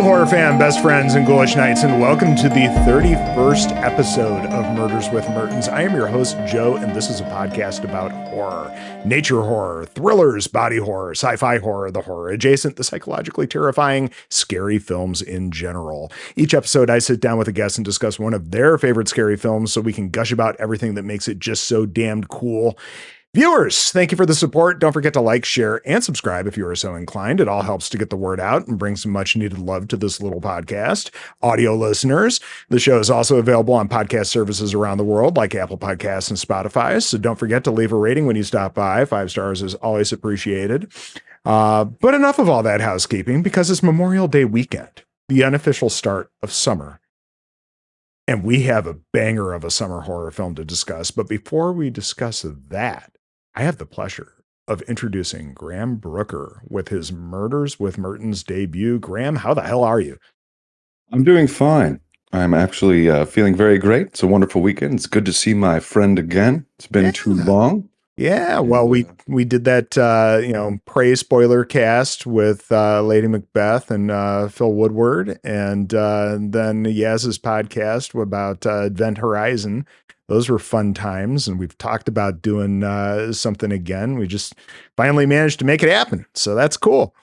horror fan, best friends, and ghoulish knights, and welcome to the 31st episode of Murders with Mertens. I am your host, Joe, and this is a podcast about horror. Nature horror, thrillers, body horror, sci-fi horror, the horror adjacent, the psychologically terrifying, scary films in general. Each episode, I sit down with a guest and discuss one of their favorite scary films so we can gush about everything that makes it just so damned cool. Viewers, thank you for the support. Don't forget to like, share, and subscribe if you are so inclined. It all helps to get the word out and bring some much needed love to this little podcast. Audio listeners, the show is also available on podcast services around the world like Apple Podcasts and Spotify. So don't forget to leave a rating when you stop by. 5 stars is always appreciated. But enough of all that housekeeping because it's Memorial Day weekend, the unofficial start of summer. And we have a banger of a summer horror film to discuss. But before we discuss that, I have the pleasure of introducing Graham Brooker with his Murders with Mertens debut. Graham, how the hell are you? I'm doing fine. I'm actually feeling very great. It's a wonderful weekend. It's good to see my friend again. It's been too long. Yeah, well, we did that, Prey spoiler cast with Lady Macbeth and Phil Woodward, and then Yaz's podcast about Event Horizon. Those were fun times, and we've talked about doing something again. We just finally managed to make it happen, so that's cool.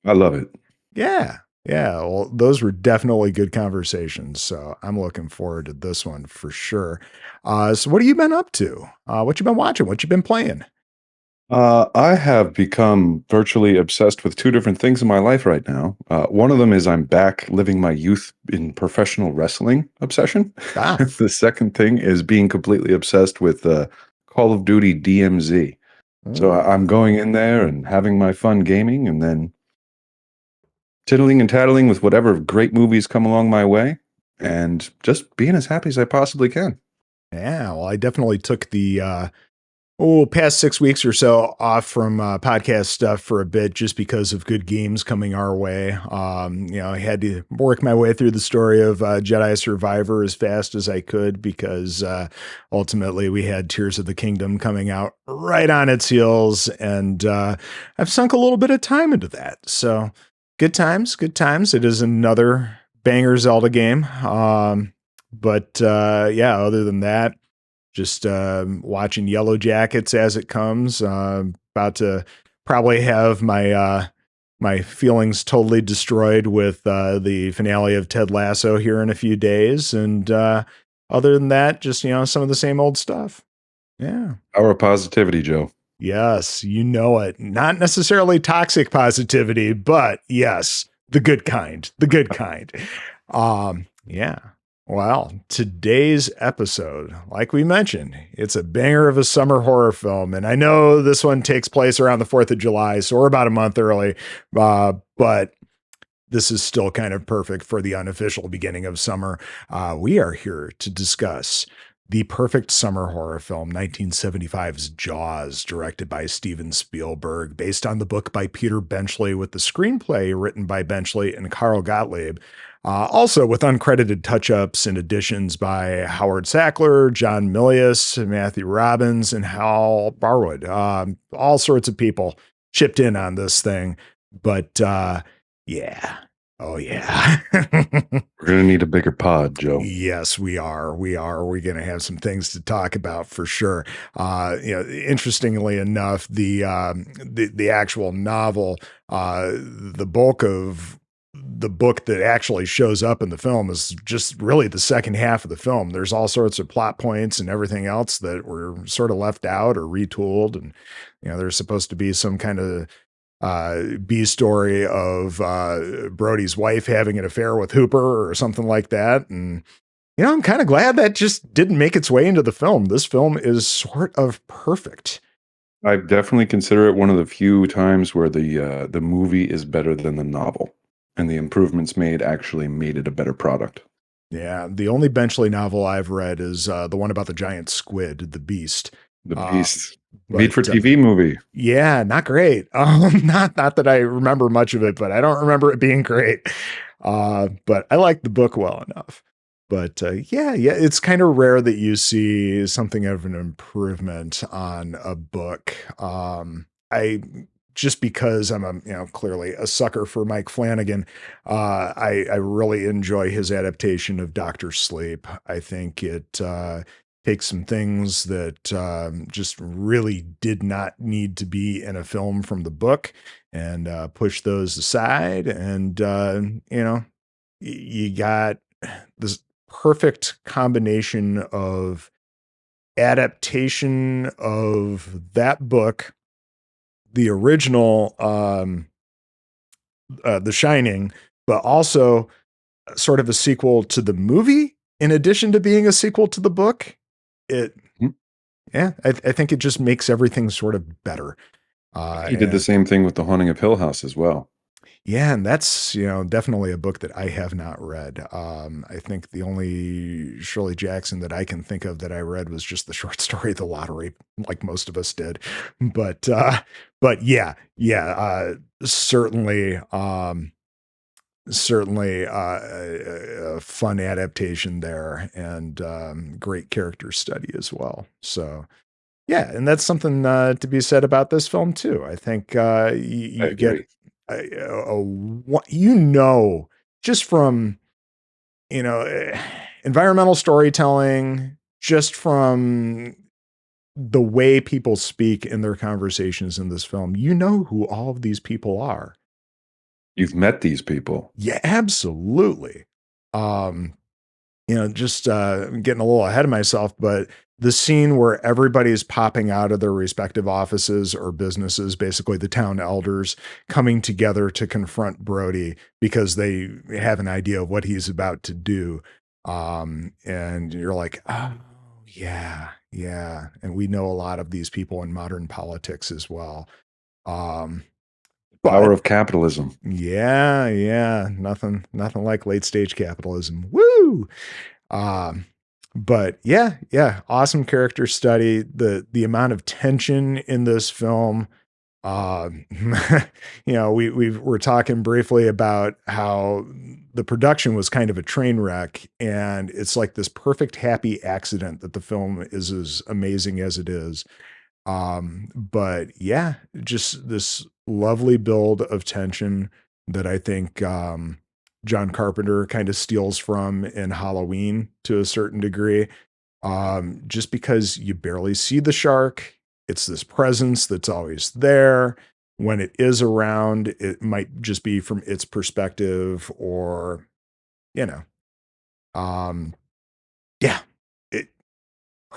I love it. Yeah. Well, those were definitely good conversations, so I'm looking forward to this one for sure. So what have you been up to? What you been watching? What you been playing? I have become virtually obsessed with 2 different things in my life right now. One of them is I'm back living my youth in professional wrestling obsession. The second thing is being completely obsessed with Call of Duty DMZ. So I'm going in there and having my fun gaming and then tiddling and tattling with whatever great movies come along my way and just being as happy as I possibly can. Yeah, well, I definitely took the past 6 weeks or so off from podcast stuff for a bit just because of good games coming our way. I had to work my way through the story of Jedi Survivor as fast as I could because ultimately we had Tears of the Kingdom coming out right on its heels, and I've sunk a little bit of time into that. So good times. It is another banger Zelda game. But other than that, just watching Yellow Jackets as it comes. About to probably have my my feelings totally destroyed with the finale of Ted Lasso here in a few days. And other than that, just, some of the same old stuff. Yeah. Power of positivity, Joe. Yes, you know it. Not necessarily toxic positivity, but yes, the good kind. Yeah. Well, today's episode, like we mentioned, it's a banger of a summer horror film. And I know this one takes place around the 4th of July, so we're about a month early, but this is still kind of perfect for the unofficial beginning of summer. We are here to discuss the perfect summer horror film, 1975's Jaws, directed by Steven Spielberg, based on the book by Peter Benchley, with the screenplay written by Benchley and Carl Gottlieb. Also with uncredited touch-ups and additions by Howard Sackler, John Milius, Matthew Robbins, and Hal Barwood. All sorts of people chipped in on this thing. But yeah. Oh, yeah. We're going to need a bigger pod, Joe. Yes, we are. We're going to have some things to talk about for sure. Interestingly enough, the actual novel, the bulk of the book that actually shows up in the film is just really the second half of the film. There's all sorts of plot points and everything else that were sort of left out or retooled. And, there's supposed to be some kind of B story of Brody's wife having an affair with Hooper or something like that. And, I'm kind of glad that just didn't make its way into the film. This film is sort of perfect. I definitely consider it one of the few times where the movie is better than the novel. And the improvements made actually made it a better product. Yeah, the only Benchley novel I've read is the one about the giant squid, The Beast. The Beast. Made for TV movie. Yeah, not great. Not that I remember much of it, but I don't remember it being great. But I like the book well enough. But it's kind of rare that you see something of an improvement on a book. I just because I'm clearly a sucker for Mike Flanagan, I really enjoy his adaptation of Doctor Sleep. I think it takes some things that just really did not need to be in a film from the book and push those aside. And you got this perfect combination of adaptation of that book, the original, The Shining, but also sort of a sequel to the movie in addition to being a sequel to the book. It, Mhm. yeah, I think it just makes everything sort of better. He did the And same thing with The Haunting of Hill House as well. yeah, and that's, definitely a book that I have not read. I think the only Shirley Jackson that I can think of that I read was just the short story, The Lottery, like most of us did. But, but yeah, certainly, certainly, a fun adaptation there and, great character study as well. So, yeah, and that's something to be said about this film too. I think I you get agree. just from you know environmental storytelling, just from the way people speak in their conversations in this film, who all of these people are. You've met these people. Yeah, absolutely. Um, just getting a little ahead of myself, but the scene where everybody's popping out of their respective offices or businesses, basically the town elders coming together to confront Brody because they have an idea of what he's about to do. And you're like, oh, yeah, yeah. And we know a lot of these people in modern politics as well. Um, Power but of capitalism. yeah, yeah, nothing like late stage capitalism. Woo! Um, but yeah, awesome character study. The amount of tension in this film. Um, we're talking briefly about how the production was kind of a train wreck, and it's like this perfect happy accident that the film is as amazing as it is. But yeah, just this lovely build of tension that I think John Carpenter kind of steals from in Halloween to a certain degree. Just because you barely see the shark, it's this presence that's always there. When it is around, it might just be from its perspective, or you know, um, yeah, it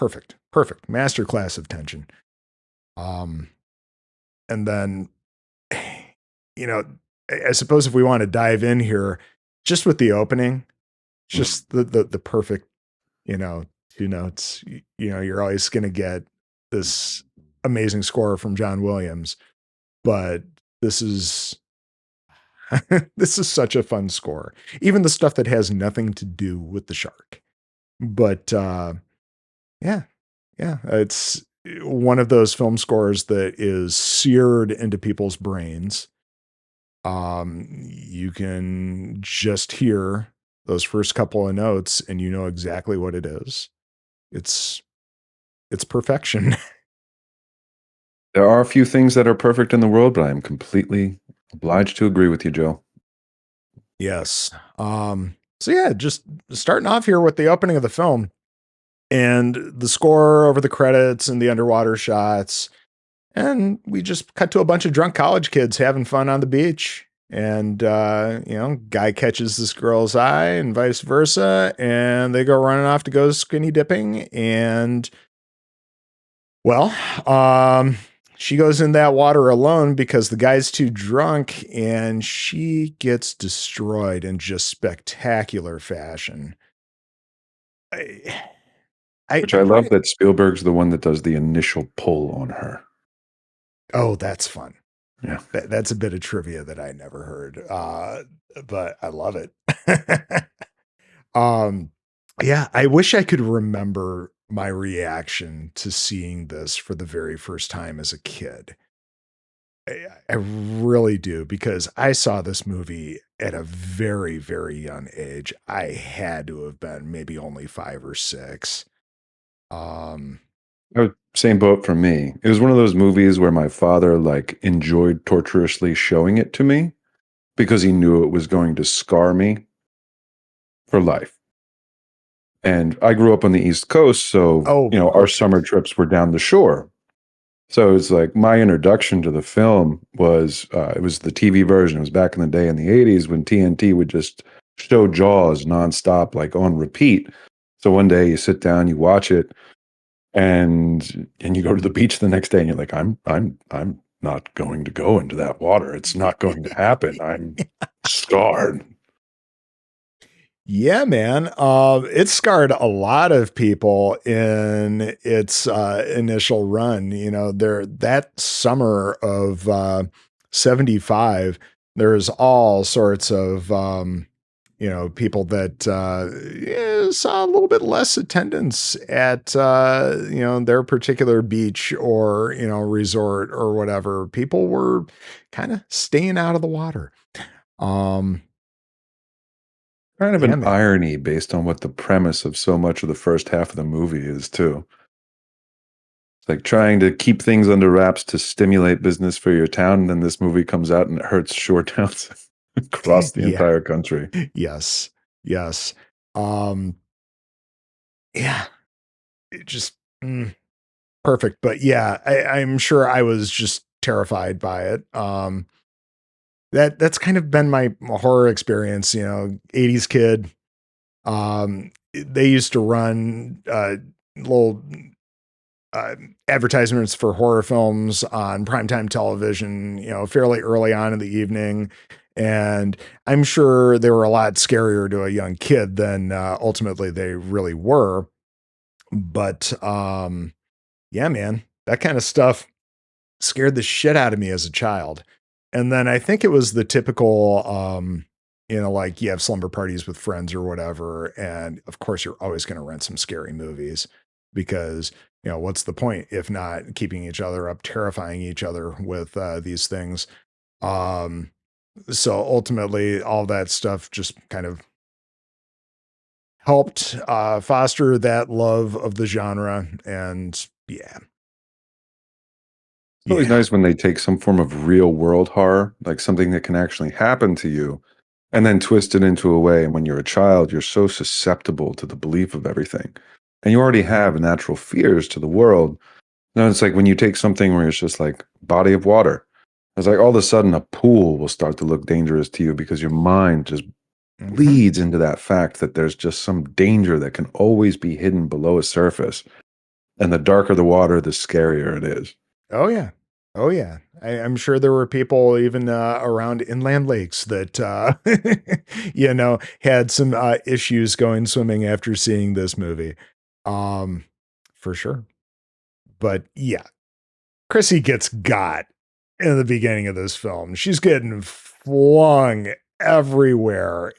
perfect masterclass of tension. Um, and then you know, I suppose if we want to dive in here, just with the opening, Mhm. just the perfect, you know, 2 notes. You're always going to get this amazing score from John Williams, but this is this is such a fun score. Even the stuff that has nothing to do with the shark. But yeah, yeah, it's one of those film scores that is seared into people's brains. You can just hear those first couple of notes and you know exactly what it is. It's it's perfection. There are a few things that are perfect in the world, but I am completely obliged to agree with you, Joe. Yes. So yeah, just starting off here with the opening of the film and the score over the credits and the underwater shots. And we just cut to a bunch of drunk college kids having fun on the beach. And guy catches this girl's eye and vice versa, and they go running off to go skinny dipping. And well, she goes in that water alone because the guy's too drunk, and she gets destroyed in just spectacular fashion. I, Which I I part love of, that Spielberg's the one that does the initial pull on her. oh, that's fun. Yeah. That's a bit of trivia that I never heard, but I love it. um, yeah, I wish I could remember my reaction to seeing this for the very first time as a kid. I really do, because I saw this movie at a very, very young age. I had to have been maybe only 5 or 6. Um, Same boat for me. It was one of those movies where my father like enjoyed torturously showing it to me because he knew it was going to scar me for life. And I grew up on the East Coast, so Oh, our perfect. summer trips were down the shore. So it's like my introduction to the film was it was the TV version. It was back in the day in the 80s when TNT would just show Jaws nonstop, like on repeat. So one day you sit down, you watch it, and you go to the beach the next day and you're like, I'm not going to go into that water. It's not going to happen. I'm scarred. Yeah, man. It scarred a lot of people in its initial run. There that summer of 75, there's all sorts of people that saw a little bit less attendance at their particular beach or resort or whatever. People were kind of staying out of the water. Um, Kind of yeah, an man. irony based on what the premise of so much of the first half of the movie is, too. It's like trying to keep things under wraps to stimulate business for your town, and then this movie comes out and it hurts shore towns across the Yeah. entire country. Yes. Yes. Um, yeah, it just perfect. But yeah, I'm sure I was just terrified by it. That's kind of been my horror experience, 80s kid. They used to run little advertisements for horror films on primetime television, fairly early on in the evening. And I'm sure they were a lot scarier to a young kid than ultimately they really were. But yeah, man, that kind of stuff scared the shit out of me as a child. And then I think it was the typical, like you have slumber parties with friends or whatever. And of course, you're always going to rent some scary movies because, what's the point if not keeping each other up, terrifying each other with these things? Um, so ultimately, all that stuff just kind of helped foster that love of the genre. And yeah, It's always yeah. nice when they take some form of real world horror, like something that can actually happen to you, and then twist it into a way. And when you're a child, you're so susceptible to the belief of everything. And you already have natural fears to the world. No, it's like when you take something where it's just like body of water. It's like all of a sudden a pool will start to look dangerous to you because your mind just Mhm. bleeds into that fact that there's just some danger that can always be hidden below a surface. And the darker the water, the scarier it is. Oh yeah. Oh yeah. I'm sure there were people even around inland lakes that had some issues going swimming after seeing this movie. Um, for sure. But yeah, Chrissy gets got in the beginning of this film. She's getting flung everywhere.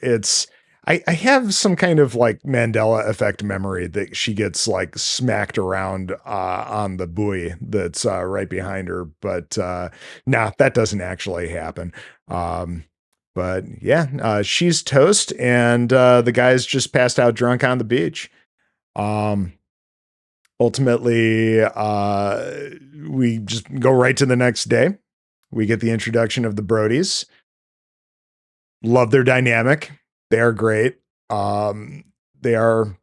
I have some kind of like Mandela effect memory that she gets like smacked around on the buoy that's right behind her. But nah, that doesn't actually happen. Um, but yeah, she's toast, and the guy's just passed out drunk on the beach. Um, ultimately, we just go right to the next day. We get the introduction of the Brodies. Love their dynamic. They are great. Um, they are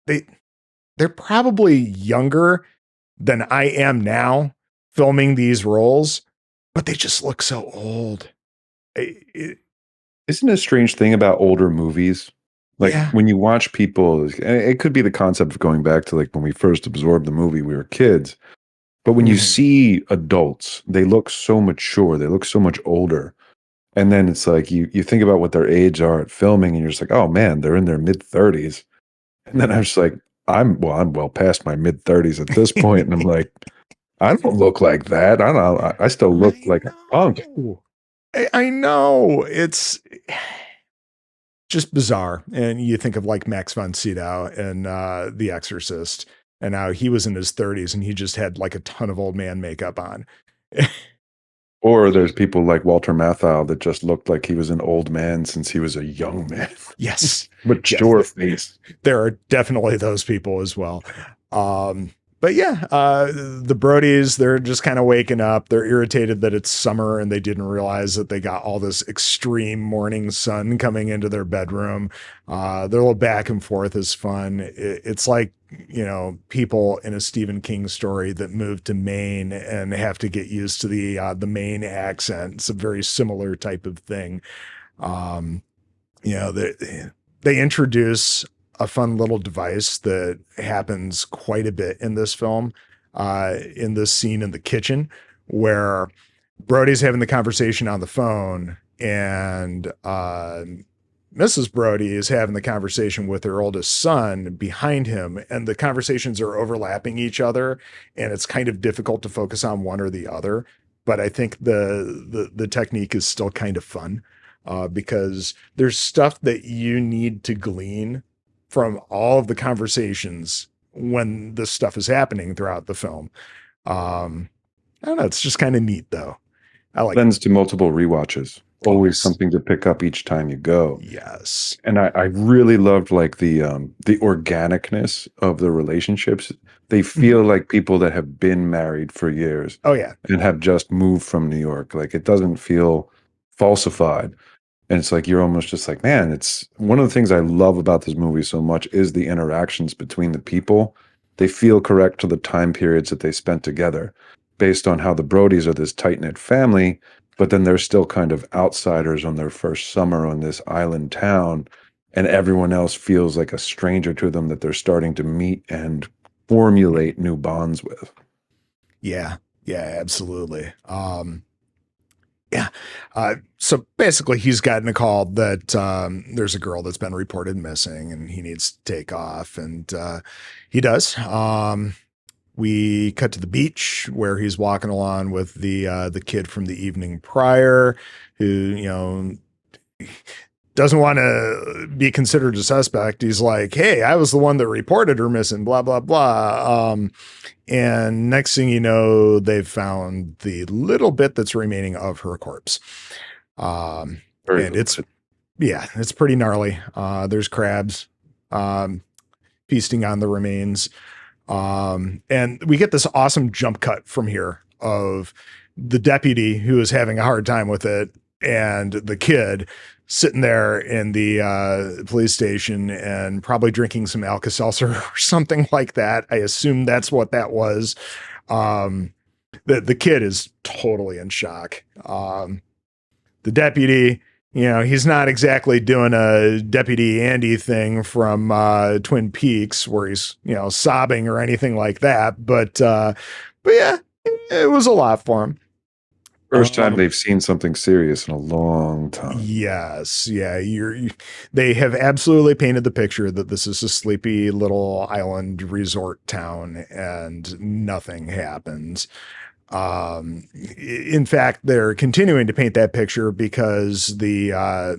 they they're probably younger than I am now filming these roles, but they just look so old. It, Isn't it a strange thing about older movies? Like yeah. when you watch people, it could be the concept of going back to like when we first absorbed the movie, we were kids. But when you Mhm. see adults, they look so mature, they look so much older. And then it's like you think about what their age are at filming, and you're just like, oh man, they're in their mid 30s. And then I'm just like, I'm well past my mid 30s at this point, and I'm like, I don't look like that. I don't. I still look I like a punk. know. I know. It's just bizarre. And you think of like Max von Sydow and The Exorcist, and how he was in his 30s and he just had like a ton of old man makeup on. Or there's people like Walter Matthau that just looked like he was an old man since he was a young man. Yes. Yes. Mature face. There are definitely those people as well. Um, But yeah, the Brodies, they're just kind of waking up. They're irritated that it's summer and they didn't realize that they got all this extreme morning sun coming into their bedroom. Their little back and forth is fun. It's like, people in a Stephen King story that moved to Maine and have to get used to the Maine accent. It's a very similar type of thing. Um, they introduce a fun little device that happens quite a bit in this film, in this scene in the kitchen where Brody's having the conversation on the phone and Mrs. Brody is having the conversation with her oldest son behind him, and the conversations are overlapping each other, and it's kind of difficult to focus on one or the other. But I think the technique is still kind of fun, because there's stuff that you need to glean from all of the conversations when this stuff is happening throughout the film. I don't know. It's just kind of neat, though. I like Lends to multiple rewatches. Always something to pick up each time you go. Yes. And I really loved like the organicness of the relationships. They feel like people that have been married for years. Oh yeah. And have just moved from New York. Like it doesn't feel falsified. And it's like you're almost just like, man, it's one of the things I love about this movie so much is the interactions between the people. They feel correct to the time periods that they spent together based on how the Brodies are this tight-knit family, but then they're still kind of outsiders on their first summer on this island town, and everyone else feels like a stranger to them that they're starting to meet and formulate new bonds with. Yeah, absolutely. Yeah. So basically he's gotten a call that there's a girl that's been reported missing and he needs to take off, and he does. We cut to the beach where he's walking along with the kid from the evening prior, who, doesn't want to be considered a suspect. He's like, hey, I was the one that reported her missing, blah, blah, blah. And next thing you know, they've found the little bit that's remaining of her corpse. And it's pretty gnarly. There's crabs feasting on the remains. And we get this awesome jump cut from here of the deputy who is having a hard time with it and the kid sitting there in the police station and probably drinking some Alka-Seltzer or something like that. I assume that's what that was. The kid is totally in shock. The deputy, he's not exactly doing a Deputy Andy thing from Twin Peaks where he's, sobbing or anything like that. But yeah, it was a lot for him. First time they've seen something serious in a long time. Yes. Yeah. They have absolutely painted the picture that this is a sleepy little island resort town and nothing happens. In fact, they're continuing to paint that picture because the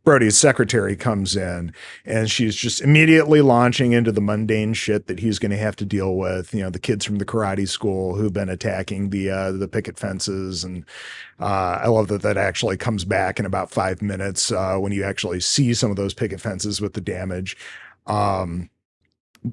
Brody's secretary comes in and she's just immediately launching into the mundane shit that he's going to have to deal with. The kids from the karate school who've been attacking the picket fences. And I love that actually comes back in about 5 minutes when you actually see some of those picket fences with the damage.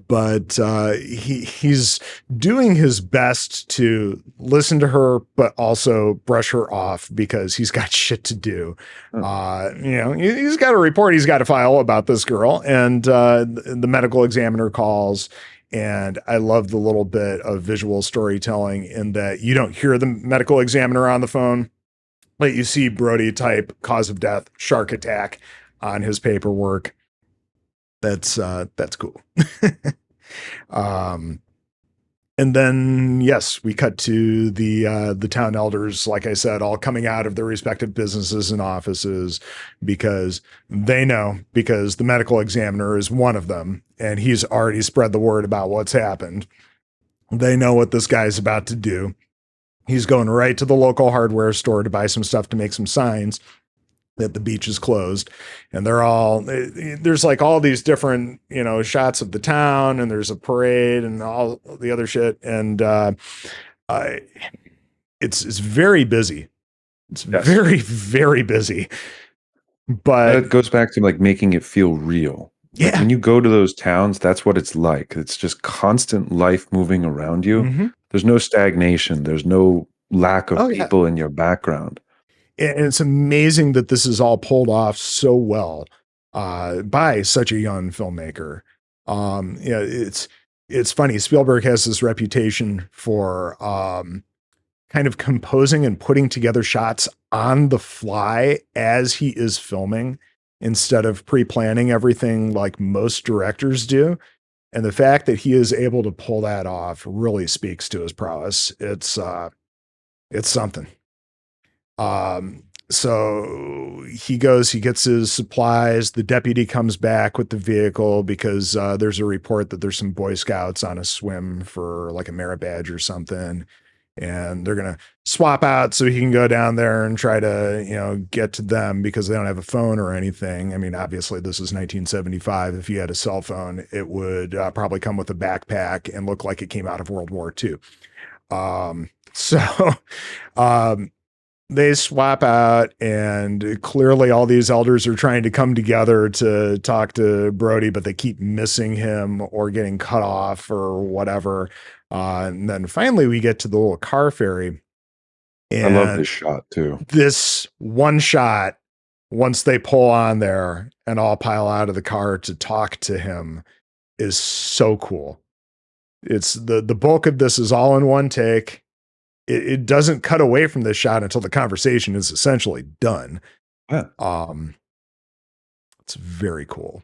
But he's doing his best to listen to her, but also brush her off because he's got shit to do. He's got a report he's got to file about this girl, and the medical examiner calls. And I love the little bit of visual storytelling in that you don't hear the medical examiner on the phone, but you see Brody type cause of death, shark attack on his paperwork. That's cool. And then, yes, we cut to the town elders, like I said, all coming out of their respective businesses and offices because they know, because the medical examiner is one of them and he's already spread the word about what's happened. They know what this guy's about to do. He's going right to the local hardware store to buy some stuff to make some signs that the beach is closed. And there's like all these different, shots of the town, and there's a parade and all the other shit. And it's very busy. It's very, very busy. But it goes back to like making it feel real. Like Yeah. when you go to those towns, that's what it's like. It's just constant life moving around you. Hmm. There's no stagnation. There's no lack of Oh yeah. people in your background. And it's amazing that this is all pulled off so well by such a young filmmaker. Yeah, it's funny. Spielberg has this reputation for kind of composing and putting together shots on the fly as he is filming instead of pre-planning everything like most directors do. And the fact that he is able to pull that off really speaks to his prowess. It's something. So he goes, he gets his supplies. The deputy comes back with the vehicle because there's a report that there's some Boy Scouts on a swim for like a merit badge or something. And they're going to swap out so he can go down there and try to, get to them because they don't have a phone or anything. I mean, obviously, this is 1975. If you had a cell phone, it would probably come with a backpack and look like it came out of World War II. So, um, they swap out, and clearly all these elders are trying to come together to talk to Brody, but they keep missing him or getting cut off or whatever. And then finally we get to the little car ferry, I love and this shot too. this one shot, once they pull on there and all pile out of the car to talk to him, is so cool. It's the bulk of this is all in one take. It doesn't cut away from this shot until the conversation is essentially done. Yeah. It's very cool.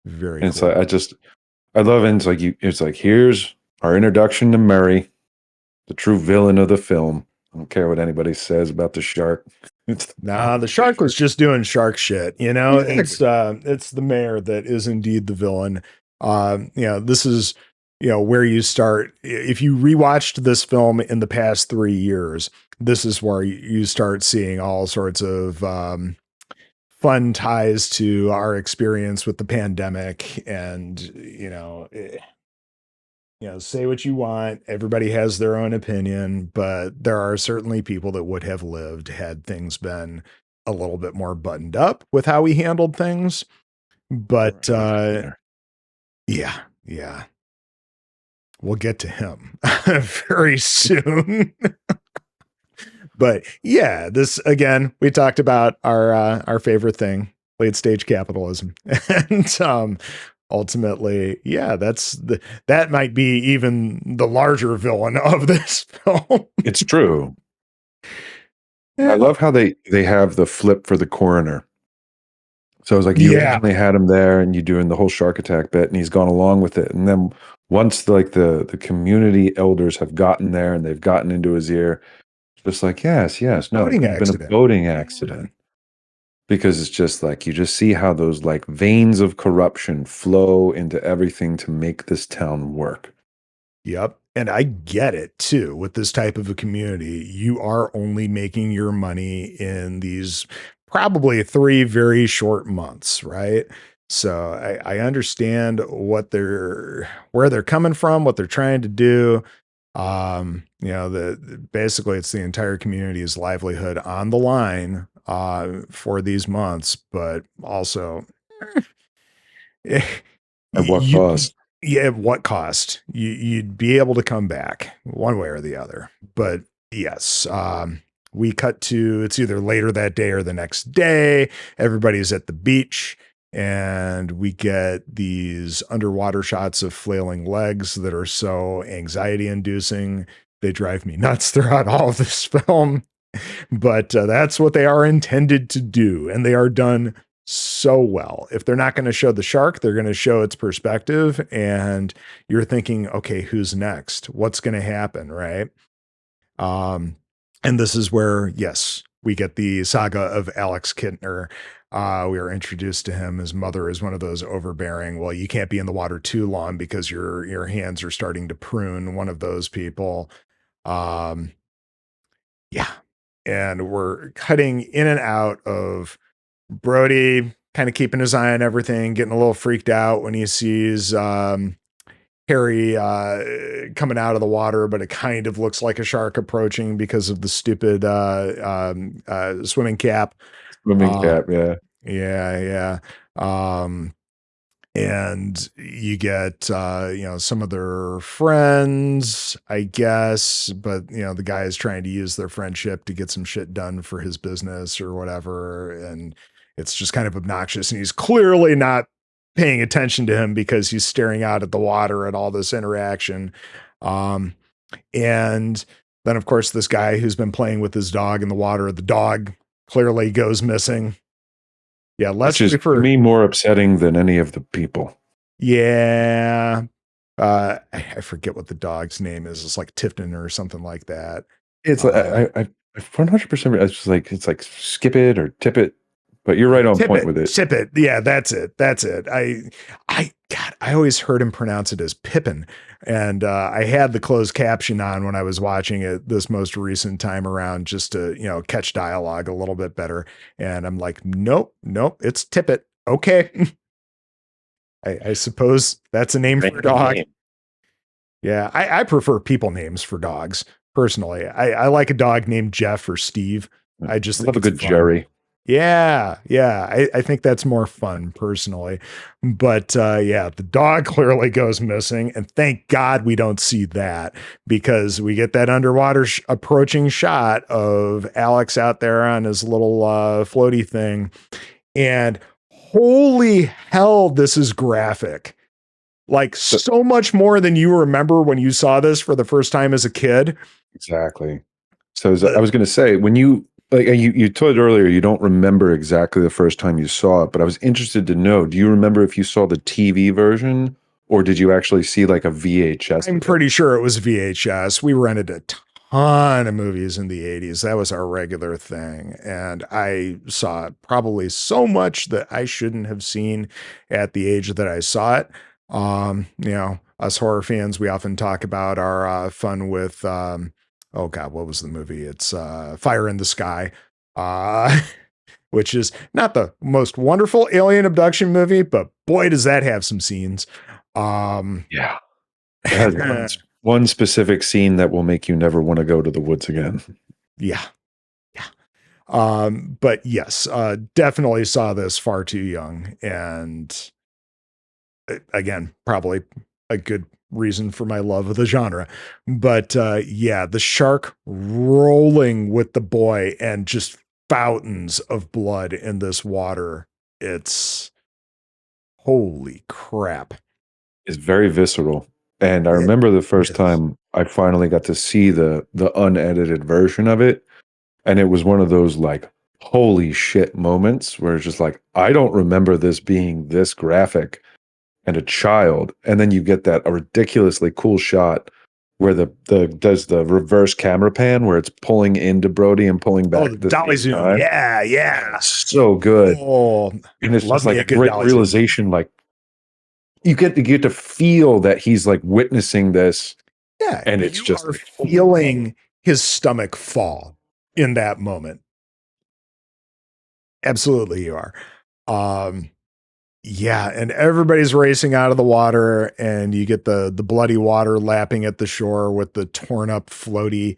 Very And cool. I love it. It's like, here's our introduction to Murray, the true villain of the film. I don't care what anybody says about the shark. Nah, the shark was just doing shark shit. It's the mayor that is indeed the villain. This is where you start. If you rewatched this film in the past 3 years, this is where you start seeing all sorts of fun ties to our experience with the pandemic. And say what you want. Everybody has their own opinion, but there are certainly people that would have lived had things been a little bit more buttoned up with how we handled things. But yeah, we'll get to him very soon. But yeah, this again, we talked about our favorite thing, late stage capitalism, and ultimately, yeah, that might be even the larger villain of this film. It's true. Yeah. I love how they have the flip for the coroner. So it's like you originally had him there, and you're doing the whole shark attack bit, and he's gone along with it. And then once the community elders have gotten there and they've gotten into his ear, just like yes, no, it could have been a boating accident. Because it's just like you just see how those like veins of corruption flow into everything to make this town work. Yep. And I get it too. With this type of a community, you are only making your money in these probably 3 very short months, right? So I understand where they're coming from, what they're trying to do. Basically it's the entire community's livelihood on the line for these months, but also at what cost? Yeah, at what cost? You'd be able to come back one way or the other. But yes, we cut to it's either later that day or the next day. Everybody's at the beach, and we get these underwater shots of flailing legs that are so anxiety inducing. They drive me nuts throughout all of this film. But that's what they are intended to do, and they are done so well. If they're not going to show the shark, they're going to show its perspective, and you're thinking, okay, who's next? What's going to happen, right? And this is where, yes, we get the saga of Alex Kintner. We are introduced to him. His mother is one of those overbearing, well, you can't be in the water too long because your hands are starting to prune, one of those people. Yeah. And we're cutting in and out of Brody kind of keeping his eye on everything, getting a little freaked out when he sees Harry coming out of the water, but it kind of looks like a shark approaching because of the stupid swimming cap. Swimming cap, yeah. Yeah. and you get some of their friends, I guess, but the guy is trying to use their friendship to get some shit done for his business or whatever, and it's just kind of obnoxious, and he's clearly not paying attention to him because he's staring out at the water at all this interaction. And then of course this guy who's been playing with his dog in the water, the dog clearly goes missing. Yeah, Which Leslie is to for me more upsetting than any of the people. Yeah. I forget what the dog's name is. It's like Tifton or something like that. It's like I 100%. It's like skip it or tip it, but you're right on point with it. Sip it. Yeah, that's it. That's it. God, I always heard him pronounce it as Pippin, and I had the closed caption on when I was watching it this most recent time around, just to catch dialogue a little bit better. And I'm like, nope, it's Tippet. Okay. I suppose that's a name for a dog. Yeah, I prefer people names for dogs personally. I like a dog named Jeff or Steve. I just love think a it's good fun. Jerry. Yeah. I think that's more fun personally. But yeah, the dog clearly goes missing, and thank God we don't see that, because we get that underwater approaching shot of Alex out there on his little floaty thing, and holy hell, this is graphic. Like so much more than you remember when you saw this for the first time as a kid. Exactly. So I was going to say, when you told earlier, you don't remember exactly the first time you saw it, but I was interested to know, do you remember if you saw the TV version or did you actually see like a VHS? I'm pretty sure it was VHS. We rented a ton of movies in the 80s. That was our regular thing. And I saw probably so much that I shouldn't have seen at the age that I saw it. Us horror fans, we often talk about our fun with, oh God, what was the movie? It's Fire in the Sky, which is not the most wonderful alien abduction movie, but boy, does that have some scenes. Yeah. It has one specific scene that will make you never want to go to the woods again. Yeah. But yes, definitely saw this far too young, and again, probably a good reason for my love of the genre. But yeah, the shark rolling with the boy and just fountains of blood in this water. It's holy crap. It's very visceral. And I remember the first time I finally got to see the unedited version of it. And it was one of those like, holy shit moments where it's just like, I don't remember this being this graphic and a child. And then you get a ridiculously cool shot where does the reverse camera pan where it's pulling into Brody and pulling back. Oh, the dolly zoom. Time. Yeah. So good. Oh, and it's just like a great realization. Zoom. Like you get to feel that he's like witnessing this. Yeah. And it's just like, feeling his stomach fall in that moment. Absolutely you are. Yeah, and everybody's racing out of the water, and you get the bloody water lapping at the shore with the torn up floaty,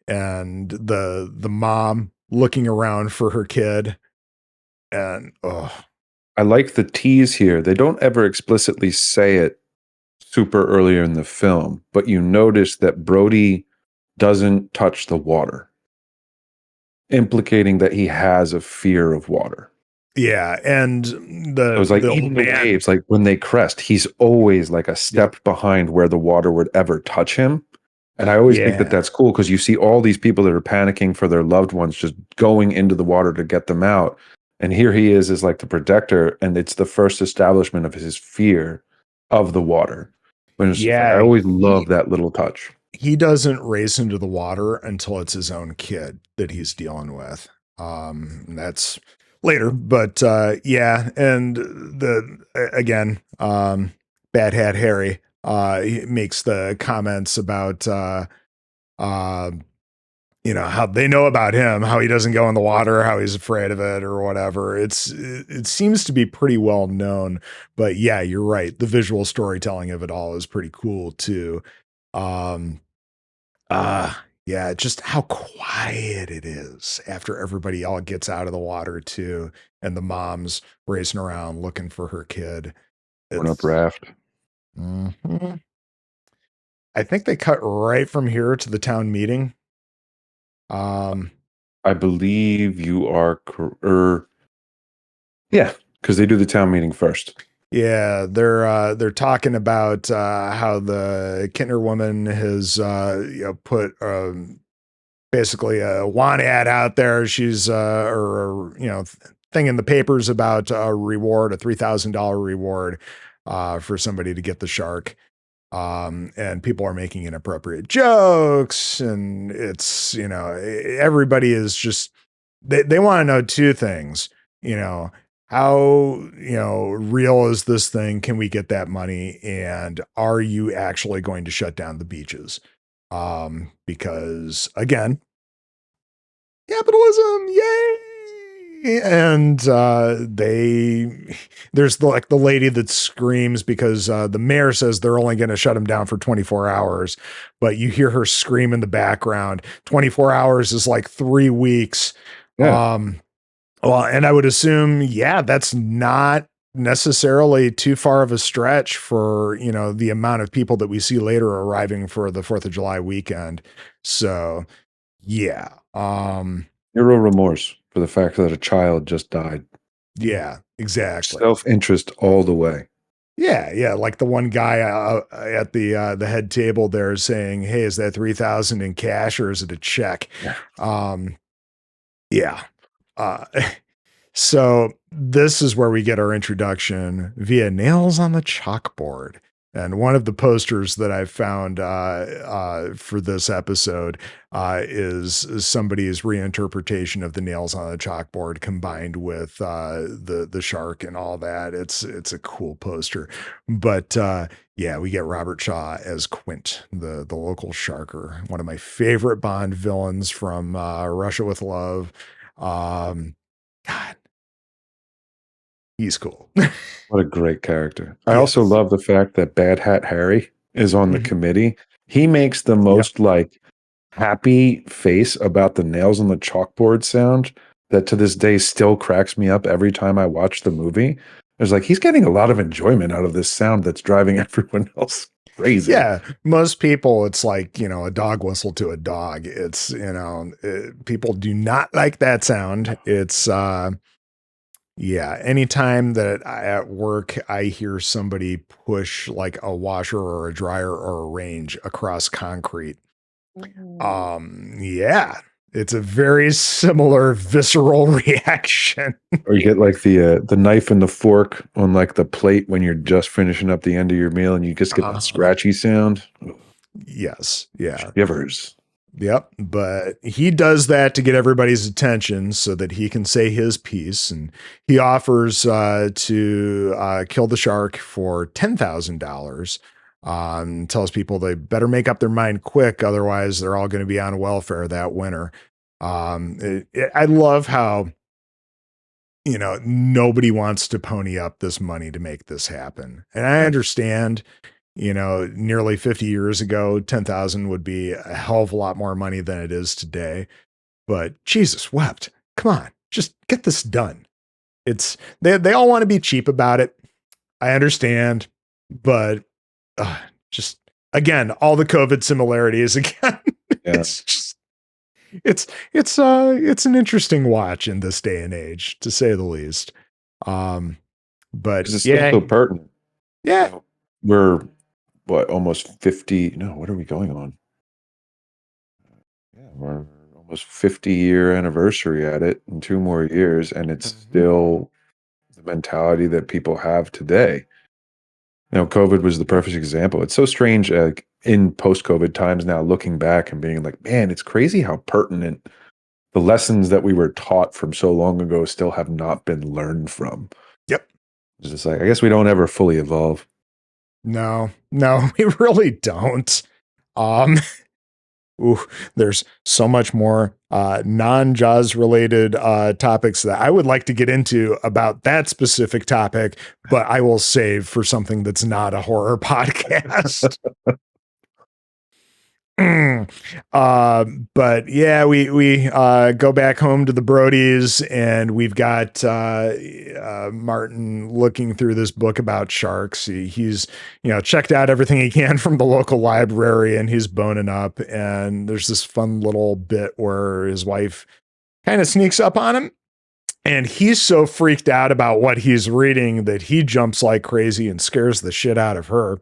and the mom looking around for her kid. And I like the tease here. They don't ever explicitly say it super earlier in the film, but you notice that Brody doesn't touch the water, implicating that he has a fear of water. Yeah, and it was like even the waves, like when they crest, he's always like a step behind where the water would ever touch him. And I always think that that's cool because you see all these people that are panicking for their loved ones just going into the water to get them out. And here he is like the protector, and it's the first establishment of his fear of the water. I always love that little touch. He doesn't race into the water until it's his own kid that he's dealing with. That's later, but yeah, and again, Bad Hat Harry he makes the comments about how they know about him, how he doesn't go in the water, how he's afraid of it or whatever. It seems to be pretty well known, but yeah, you're right. The visual storytelling of it all is pretty cool too. Yeah, just how quiet it is after everybody all gets out of the water too, and the mom's racing around looking for her kid. Torn up raft. Mm-hmm. I think they cut right from here to the town meeting. I believe you are yeah, because they do the town meeting first. Yeah, they're talking about how the Kintner woman has put basically a want ad out there. She's thing in the papers about a reward, a $3,000 reward for somebody to get the shark. And people are making inappropriate jokes, and it's, everybody is just, they want to know two things, how, real is this thing? Can we get that money? And are you actually going to shut down the beaches? Because again, capitalism, yay! And there's the lady that screams because the mayor says they're only going to shut them down for 24 hours, but you hear her scream in the background. 24 hours is like 3 weeks. Yeah. Well, and I would assume, that's not necessarily too far of a stretch for, the amount of people that we see later arriving for the 4th of July weekend. So, yeah. Zero remorse for the fact that a child just died. Yeah, exactly. Self-interest all the way. Yeah. Like the one guy at the head table there saying, "Hey, is that 3,000 in cash or is it a check?" Yeah. Uh, so this is where we get our introduction via nails on the chalkboard. And one of the posters that I found for this episode is somebody's reinterpretation of the nails on the chalkboard combined with the shark and all that. It's a cool poster. But we get Robert Shaw as Quint, the local sharker, one of my favorite Bond villains from Russia with Love. God, he's cool. What a great character. I also love the fact that Bad Hat Harry is on the committee. He makes the most happy face about the nails on the chalkboard sound that to this day still cracks me up every time I watch the movie. It's like he's getting a lot of enjoyment out of this sound that's driving everyone else crazy. Yeah, most people, it's like, a dog whistle to a dog. It's, people do not like that sound. It's, anytime that at work I hear somebody push like a washer or a dryer or a range across concrete. It's a very similar visceral reaction. Or you get like the knife and the fork on like the plate when you're just finishing up the end of your meal and you just get that scratchy sound. Yes. Yeah. Shivers. Yep. But he does that to get everybody's attention so that he can say his piece. And he offers to kill the shark for $10,000. Tells people they better make up their mind quick. Otherwise, they're all going to be on welfare that winter. I love how, nobody wants to pony up this money to make this happen. And I understand, nearly 50 years ago, 10,000 would be a hell of a lot more money than it is today. But Jesus wept. Come on, just get this done. They all want to be cheap about it. I understand, but just again, all the COVID similarities again. It's an interesting watch in this day and age, to say the least. But it's still so pertinent. Yeah. We're almost 50. No, what are we going on? Yeah, we're almost 50-year anniversary at it in 2 more years, and it's still the mentality that people have today. COVID was the perfect example. It's so strange in post-COVID times now, looking back and being like, man, it's crazy how pertinent the lessons that we were taught from so long ago still have not been learned from. Yep. It's just like, I guess we don't ever fully evolve. No, we really don't. There's so much more non-Jaws related topics that I would like to get into about that specific topic, but I will save for something that's not a horror podcast. Mm. But yeah, we go back home to the Brodies, and we've got Martin looking through this book about sharks. He's checked out everything he can from the local library, and he's boning up. And there's this fun little bit where his wife kind of sneaks up on him, and he's so freaked out about what he's reading that he jumps like crazy and scares the shit out of her.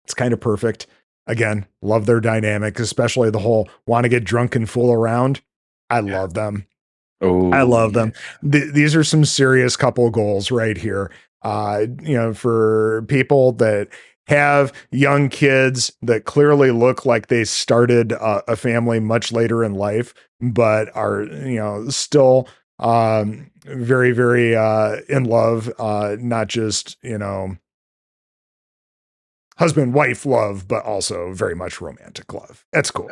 It's kind of perfect. Again, love their dynamic, especially the whole want to get drunk and fool around. I love them. Oh, I love them. These are some serious couple goals right here. For people that have young kids that clearly look like they started a family much later in life, but are, still very, very in love, not just, husband wife love, but also very much romantic love. That's cool.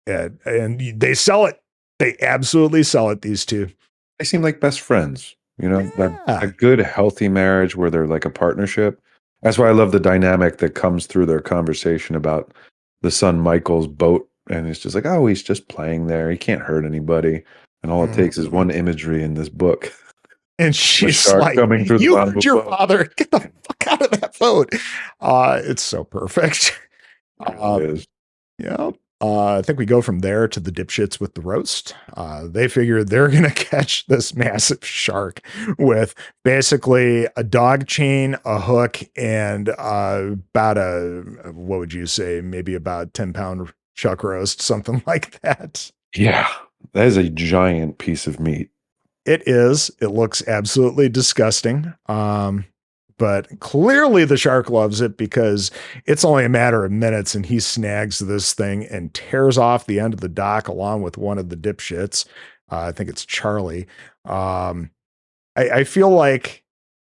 Yeah. And they sell it. They absolutely sell it, these two. They seem like best friends, a good, healthy marriage where they're like a partnership. That's why I love the dynamic that comes through their conversation about the son Michael's boat. And it's just like, oh, he's just playing there. He can't hurt anybody. And all it takes is one imagery in this book. And she's like, you hurt your father. Get the fuck out of that boat. It's so perfect. It is. Yeah. I think we go from there to the dipshits with the roast. They figure they're going to catch this massive shark with basically a dog chain, a hook, and about what would you say, maybe about 10-pound chuck roast, something like that. Yeah, that is a giant piece of meat. It is. It looks absolutely disgusting. But clearly the shark loves it because it's only a matter of minutes and he snags this thing and tears off the end of the dock along with one of the dipshits. I think it's Charlie. I feel like,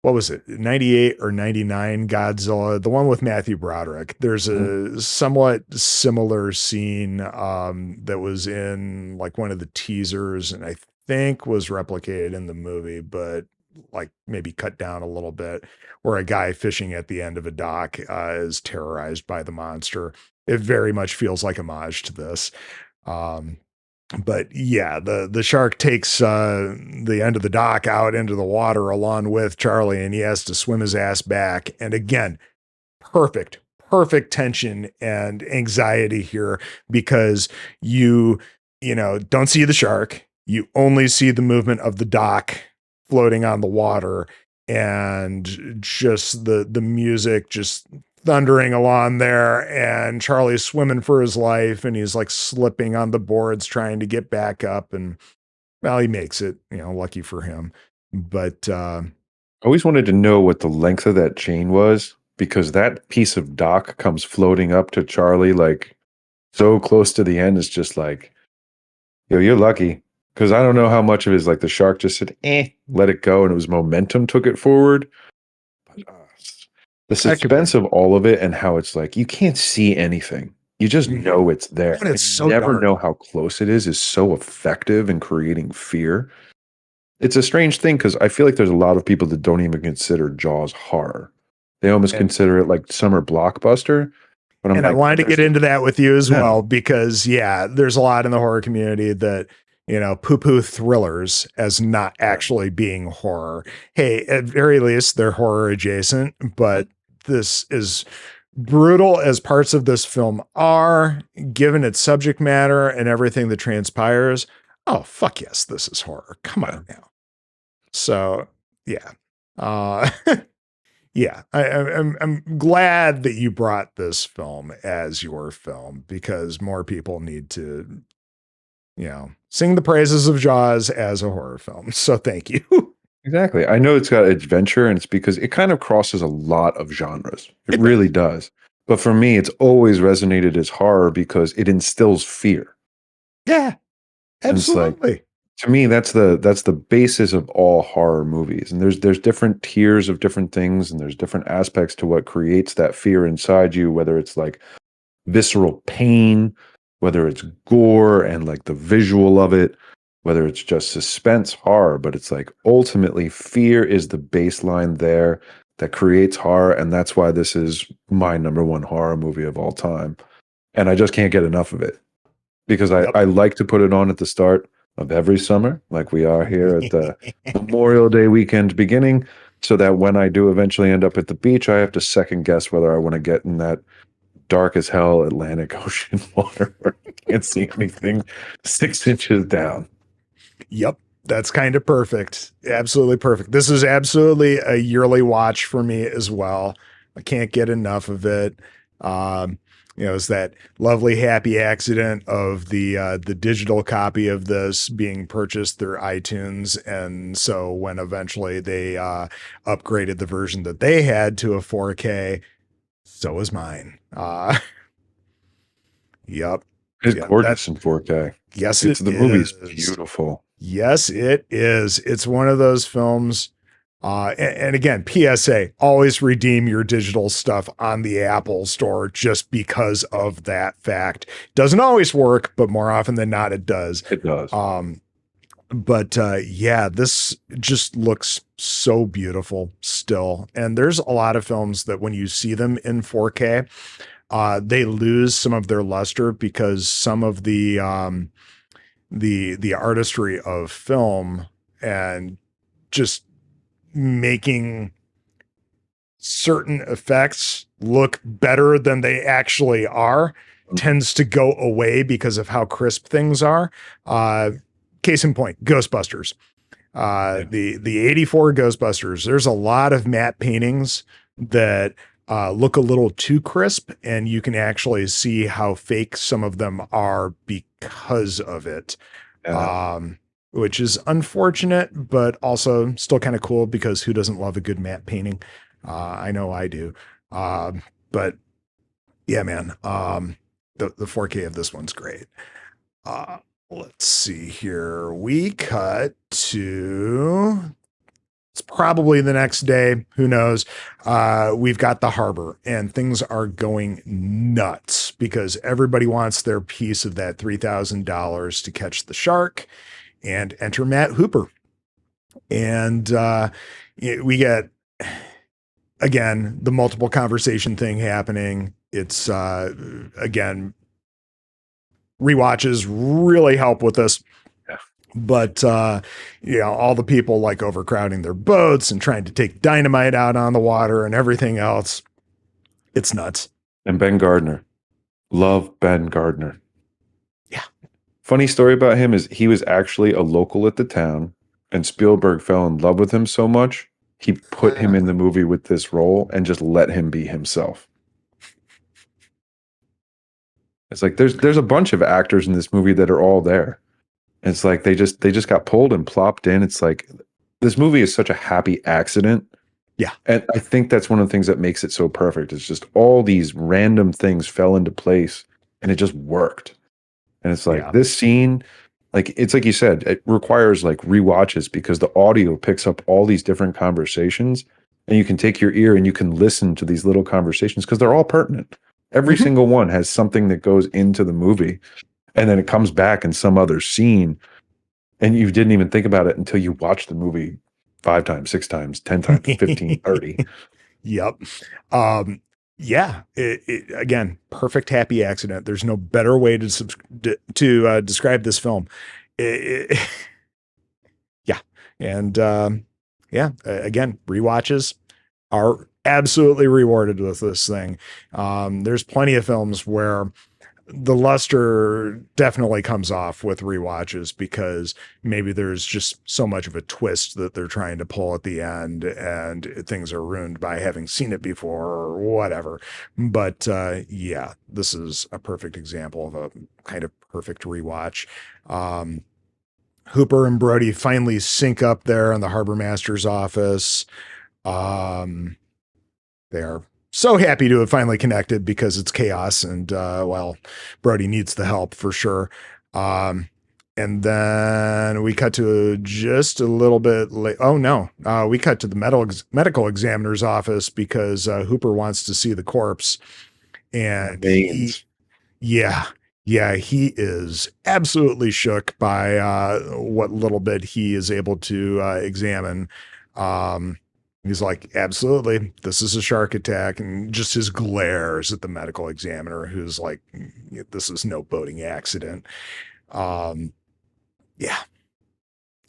what was it, 98 or 99 Godzilla, the one with Matthew Broderick. There's a somewhat similar scene that was in like one of the teasers, and I think was replicated in the movie, but like maybe cut down a little bit, where a guy fishing at the end of a dock is terrorized by the monster. It very much feels like homage to this. But yeah, the shark takes the end of the dock out into the water along with Charlie, and he has to swim his ass back. And again, perfect tension and anxiety here, because you don't see the shark. You only see the movement of the dock floating on the water, and just the music just thundering along there, and Charlie's swimming for his life, and he's like slipping on the boards trying to get back up, and well, he makes it, lucky for him. But I always wanted to know what the length of that chain was, because that piece of dock comes floating up to Charlie like so close to the end. It's just like, you're lucky. Because I don't know how much of it is like the shark just said, let it go, and it was momentum took it forward. But the suspense of all of it, and how it's like, you can't see anything. You just know it's there. And it's so never dark. Know how close it is so effective in creating fear. It's a strange thing, because I feel like there's a lot of people that don't even consider Jaws horror. They almost consider it like summer blockbuster. But I wanted to get into that with you as well, because there's a lot in the horror community that poo-poo thrillers as not actually being horror. Hey, at very least, they're horror adjacent, but this is brutal as parts of this film are, given its subject matter and everything that transpires. Oh, fuck yes, this is horror. Come on now. So, yeah. Yeah, I'm glad that you brought this film as your film, because more people need to sing the praises of Jaws as a horror film. So thank you. Exactly. I know it's got adventure, and it's because it kind of crosses a lot of genres. It really does. But for me, it's always resonated as horror because it instills fear. Yeah, absolutely. Like, to me, that's the basis of all horror movies. And there's different tiers of different things, and there's different aspects to what creates that fear inside you, whether it's like visceral pain, whether it's gore and like the visual of it, whether it's just suspense horror. But it's like, ultimately, fear is the baseline there that creates horror. And that's why this is my number one horror movie of all time. and I just can't get enough of it because Yep. I like to put it on at the start of every summer, like we are here at the Memorial Day weekend beginning, so that when I do eventually end up at the beach, I have to second guess whether I want to get in that dark as hell Atlantic Ocean water where I can't see anything 6 inches down. Yep. That's kind of perfect. Absolutely perfect. This is absolutely a yearly watch for me as well. I can't get enough of it. It's that lovely happy accident of the digital copy of this being purchased through iTunes, and so when eventually they upgraded the version that they had to a 4K, so was mine. Yep. It's Yeah. gorgeous in 4K. Yes, It's it the movie's is. beautiful. Yes, it is. It's one of those films. And again, PSA, always redeem your digital stuff on the Apple Store just because of that fact. Doesn't always work, but more often than not, it does. It does. But yeah, this just looks so beautiful still. And there's a lot of films that when you see them in 4K, they lose some of their luster because some of the artistry of film and just making certain effects look better than they actually are tends to go away because of how crisp things are. Case in point, Ghostbusters. The 84 Ghostbusters, there's a lot of matte paintings that look a little too crisp, and you can actually see how fake some of them are because of it. Which is unfortunate, but also still kind of cool because who doesn't love a good matte painting? I know I do. But yeah, man, the 4K of this one's great. Let's see here. We cut to, it's probably the next day. Who knows? We've got the harbor and things are going nuts because everybody wants their piece of that $3,000 to catch the shark and enter Matt Hooper. And we get, again, the multiple conversation thing happening. It's, again, rewatches really help with this. Yeah. But, all the people like overcrowding their boats and trying to take dynamite out on the water and everything else. It's nuts. And Ben Gardner. Love Ben Gardner. Yeah. Funny story about him is he was actually a local at the town, and Spielberg fell in love with him so much, he put him in the movie with this role and just let him be himself. It's like there's a bunch of actors in this movie that are all there. It's like they just got pulled and plopped in. It's like this movie is such a happy accident. Yeah. And I think that's one of the things that makes it so perfect. It's just all these random things fell into place and it just worked. And it's like this scene, like it's like you said, it requires like rewatches because the audio picks up all these different conversations and you can take your ear and you can listen to these little conversations because they're all pertinent. Every single one has something that goes into the movie and then it comes back in some other scene and you didn't even think about it until you watch the movie 5 times, 6 times, 10 times, 15, 30. Yep. Yeah. Again, perfect happy accident. There's no better way to describe this film. Yeah. And again, rewatches are absolutely rewarded with this thing. There's plenty of films where the luster definitely comes off with rewatches because maybe there's just so much of a twist that they're trying to pull at the end and things are ruined by having seen it before or whatever. But yeah, this is a perfect example of a kind of perfect rewatch. Hooper and Brody finally sync up there in the harbor master's office. They are so happy to have finally connected because it's chaos and Brody needs the help for sure. And then we cut to just a little bit late. Oh no, we cut to the medical examiner's office because Hooper wants to see the corpse. And he is absolutely shook by what little bit he is able to examine. He's like, absolutely, this is a shark attack. And just his glares at the medical examiner, who's like, this is no boating accident. Um, yeah.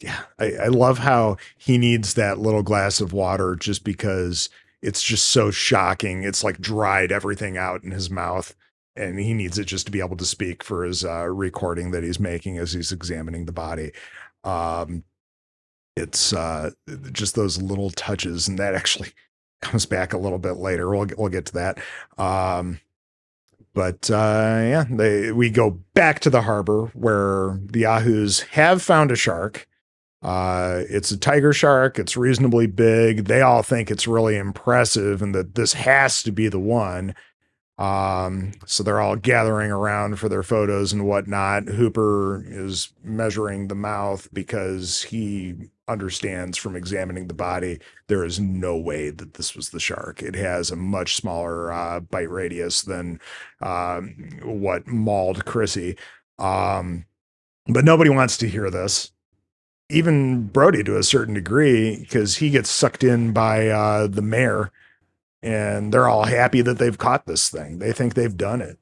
Yeah. I love how he needs that little glass of water just because it's just so shocking. It's like dried everything out in his mouth. And he needs it just to be able to speak for his recording that he's making as he's examining the body. Um, it's just those little touches, and that actually comes back a little bit later. We'll get to that. But yeah, we go back to the harbor where the Yahoos have found a shark. It's a tiger shark. It's reasonably big. They all think it's really impressive and that this has to be the one. So they're all gathering around for their photos and whatnot. Hooper is measuring the mouth because he understands from examining the body there is no way that this was the shark. It has a much smaller bite radius than what mauled Chrissy. But nobody wants to hear this. Even Brody to a certain degree, because he gets sucked in by the mayor, and they're all happy that they've caught this thing. They think they've done it.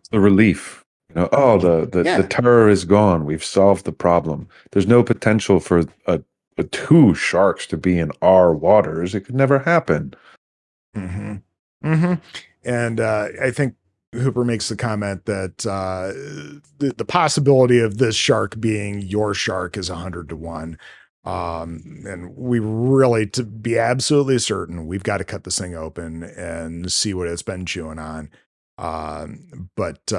The relief. Oh, the terror is gone. We've solved the problem. There's no potential for two sharks to be in our waters. It could never happen. Mm-hmm. Mm-hmm. And I think Hooper makes the comment that the possibility of this shark being your shark is 100 to 1. And we really, to be absolutely certain, we've got to cut this thing open and see what it's been chewing on. But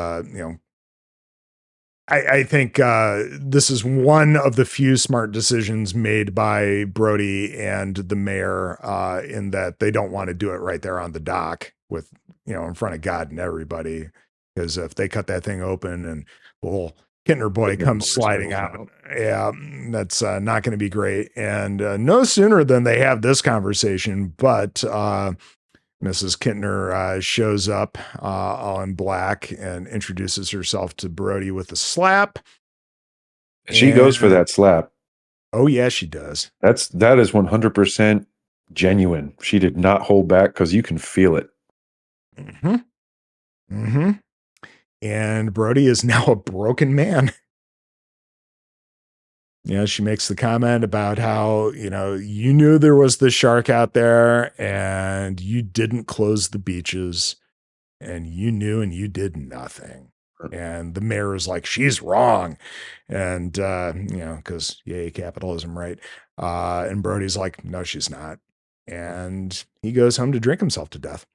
I think this is one of the few smart decisions made by Brody and the mayor in that they don't want to do it right there on the dock with, in front of God and everybody. Because if they cut that thing open and the little Kintner boy comes sliding out, yeah, that's not going to be great. And no sooner than they have this conversation, but Mrs. Kintner shows up all in black and introduces herself to Brody with a slap. She goes for that slap. Oh, yeah, she does. That is 100% genuine. She did not hold back because you can feel it. Mm-hmm. Mm-hmm. And Brody is now a broken man. She makes the comment about how, you knew there was the shark out there and you didn't close the beaches and you knew and you did nothing. And the mayor is like, she's wrong. And, because yay, capitalism, right? And Brody's like, no, she's not. And he goes home to drink himself to death.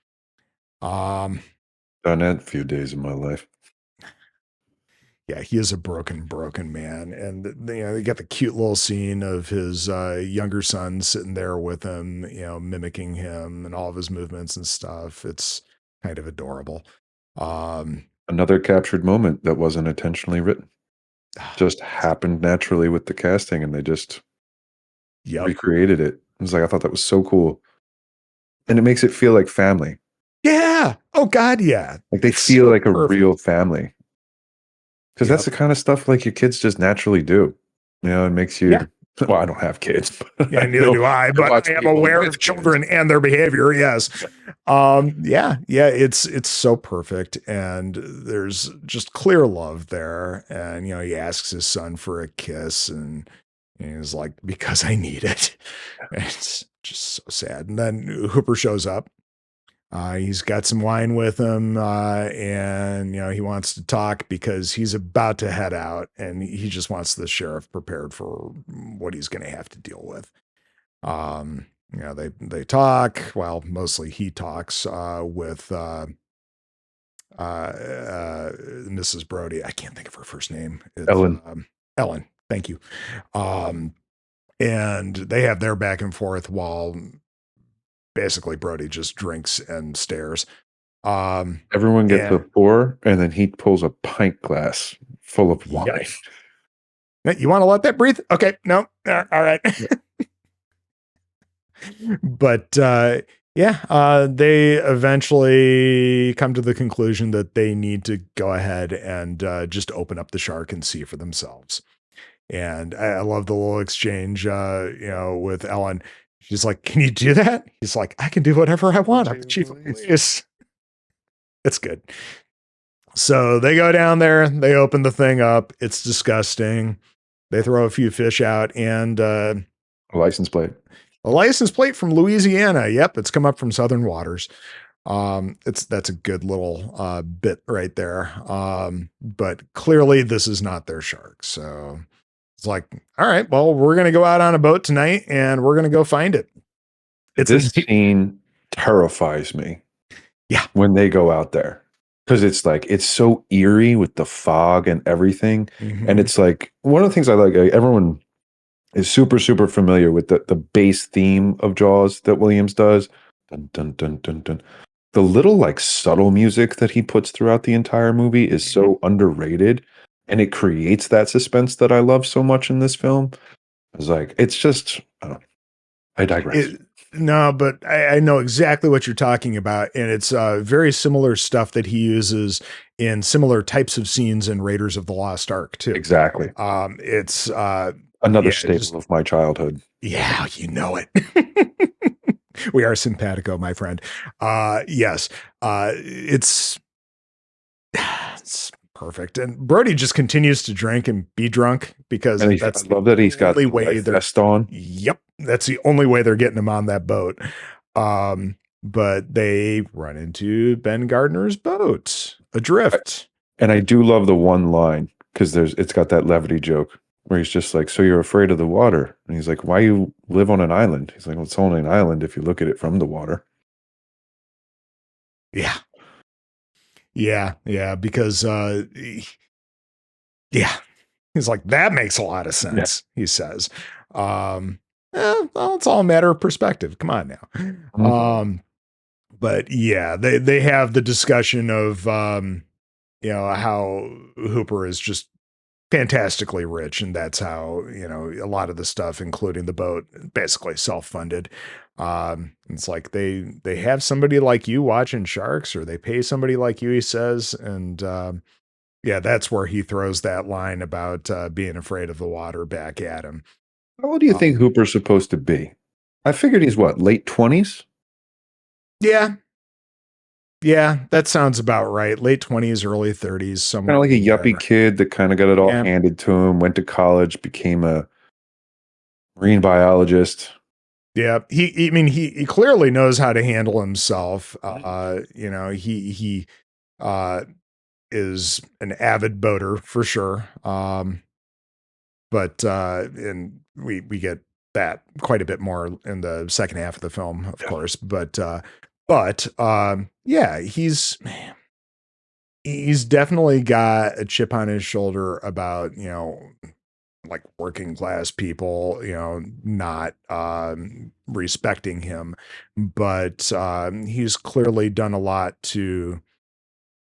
Done that a few days of my life. Yeah, he is a broken man. And, they got the cute little scene of his younger son sitting there with him, mimicking him and all of his movements and stuff. It's kind of adorable. Another captured moment that wasn't intentionally written. Just happened naturally with the casting, and they just recreated it. I thought that was so cool. And it makes it feel like family. Yeah. Oh, God, yeah. Like they feel so like perfect. A real family. Because that's the kind of stuff like your kids just naturally do. It makes you... Yeah. Well, I don't have kids. Yeah, neither do I, but I am aware of children and their behavior. Yes. Yeah, it's so perfect. And there's just clear love there. And, he asks his son for a kiss and he's like, because I need it. And it's just so sad. And then Hooper shows up. He's got some wine with him, and he wants to talk because he's about to head out, and he just wants the sheriff prepared for what he's going to have to deal with. They talk. Well, mostly he talks with Mrs. Brody. I can't think of her first name. It's, Ellen. Ellen. Thank you. And they have their back and forth while basically Brody just drinks and stares. Everyone gets a pour, and then he pulls a pint glass full of wine. You want to let that breathe? Okay. No. All right. But they eventually come to the conclusion that they need to go ahead and just open up the shark and see for themselves. And I love the little exchange, with Ellen. She's like, can you do that? He's like, I can do whatever I want. I'm the chief of police. It's good. So they go down there, they open the thing up. It's disgusting. They throw a few fish out and A license plate. a license plate from Louisiana. Yep, it's come up from Southern waters. That's a good little bit right there. But clearly this is not their shark. So it's like, all right, well, we're gonna go out on a boat tonight and we're gonna go find it. This scene terrifies me. Yeah. When they go out there. Because it's like, it's so eerie with the fog and everything. Mm-hmm. And it's like, one of the things I like, everyone is super, super familiar with the bass theme of Jaws that Williams does. Dun, dun, dun, dun, dun. The little like subtle music that he puts throughout the entire movie is so underrated. And it creates that suspense that I love so much in this film. It's like, it's just, I don't know. I digress. No, but I know exactly what you're talking about. And it's very similar stuff that he uses in similar types of scenes in Raiders of the Lost Ark, too. Exactly. It's another staple of my childhood. Yeah, you know it. We are simpatico, my friend. Yes, it's perfect. And Brody just continues to drink and be drunk because that's I love that he's got the vest on. Yep. That's the only way they're getting him on that boat. But they run into Ben Gardner's boat adrift. And I do love the one line because it's got that levity joke where he's just like, so you're afraid of the water? And he's like, why you live on an island? He's like, well, it's only an island if you look at it from the water. Yeah. Yeah. Because, he's like, that makes a lot of sense, he says. Well, it's all a matter of perspective. Come on now. Mm-hmm. But yeah, they have the discussion of, how Hooper is just fantastically rich. And that's how, a lot of the stuff, including the boat, basically self-funded. It's like they have somebody like you watching sharks, or they pay somebody like you, he says. And, that's where he throws that line about being afraid of the water back at him. How old do you think Hooper's supposed to be? I figured he's what, late 20s? Yeah, that sounds about right. Late 20s, early 30s. Somewhere kind of like a yuppie kid that kind of got it all handed to him, went to college, became a marine biologist. Yeah, he clearly knows how to handle himself. He is an avid boater for sure. But and we get that quite a bit more in the second half of the film, of course. But he's definitely got a chip on his shoulder about, like working class people, not respecting him. But he's clearly done a lot to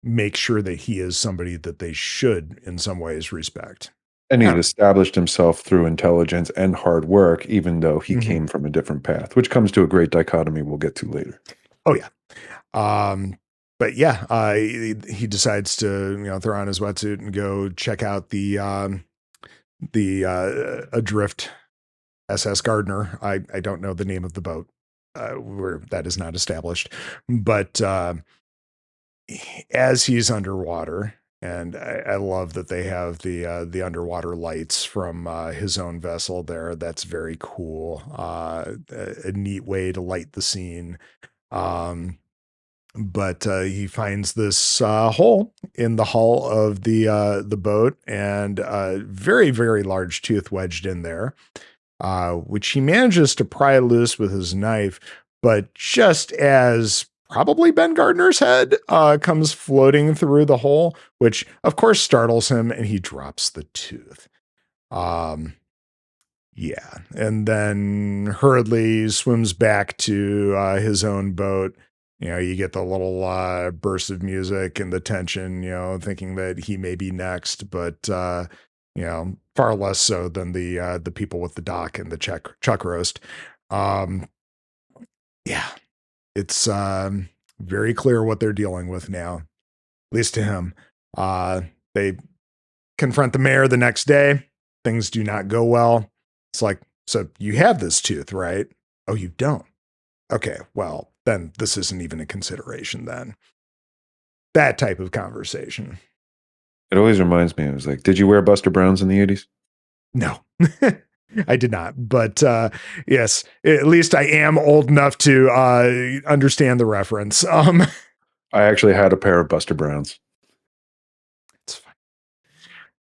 make sure that he is somebody that they should in some ways respect. And he's established himself through intelligence and hard work, even though he came from a different path, which comes to a great dichotomy we'll get to later. Oh, yeah. But yeah, he decides to, throw on his wetsuit and go check out the adrift SS Gardner. I don't know the name of the boat, where that is not established. But as he's underwater, and I love that they have the underwater lights from his own vessel there. That's very cool. A neat way to light the scene. But he finds this hole in the hull of the boat, and a very, very large tooth wedged in there, which he manages to pry loose with his knife. But just as probably Ben Gardner's head comes floating through the hole, which of course startles him, and he drops the tooth. Yeah. And then hurriedly swims back to his own boat. You get the little burst of music and the tension, thinking that he may be next, but far less so than the people with the dock and the chuck roast. Yeah. It's very clear what they're dealing with now, at least to him. They confront the mayor the next day. Things do not go well. It's like, so you have this tooth, right? Oh, you don't? Okay, well, then this isn't even a consideration then. That type of conversation. It always reminds me. I was like, did you wear Buster Browns in the 80s? No. I did not, but yes, at least I am old enough to understand the reference. I actually had a pair of Buster Browns. It's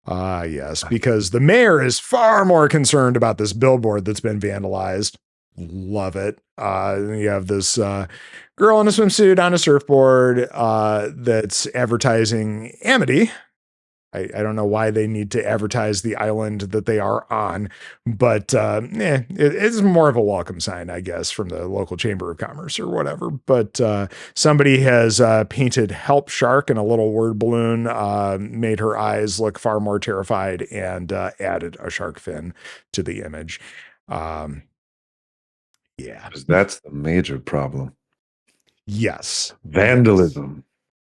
fine. Yes, because the mayor is far more concerned about this billboard that's been vandalized. Love it. You have this girl in a swimsuit on a surfboard that's advertising Amity. I don't know why they need to advertise the island that they are on, but it's more of a welcome sign, I guess, from the local chamber of commerce or whatever. But somebody has painted "Help Shark" in a little word balloon, made her eyes look far more terrified, and added a shark fin to the image. Yeah. Because that's the major problem. Yes. Vandalism.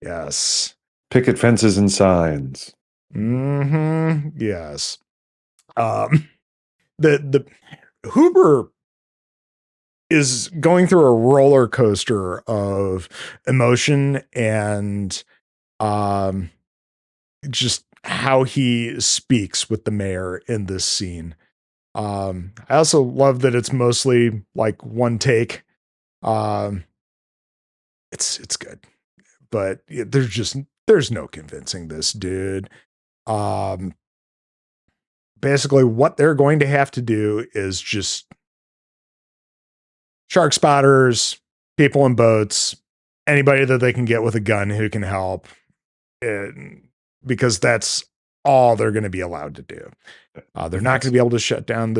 Yes. Picket fences and signs. Yes. The Hooper is going through a roller coaster of emotion and just how he speaks with the mayor in this scene. I also love that it's mostly like one take. It's good, but there's no convincing this dude. Basically what they're going to have to do is just shark spotters, people in boats, anybody that they can get with a gun who can help, because that's all they're going to be allowed to do. They're not going to be able to shut down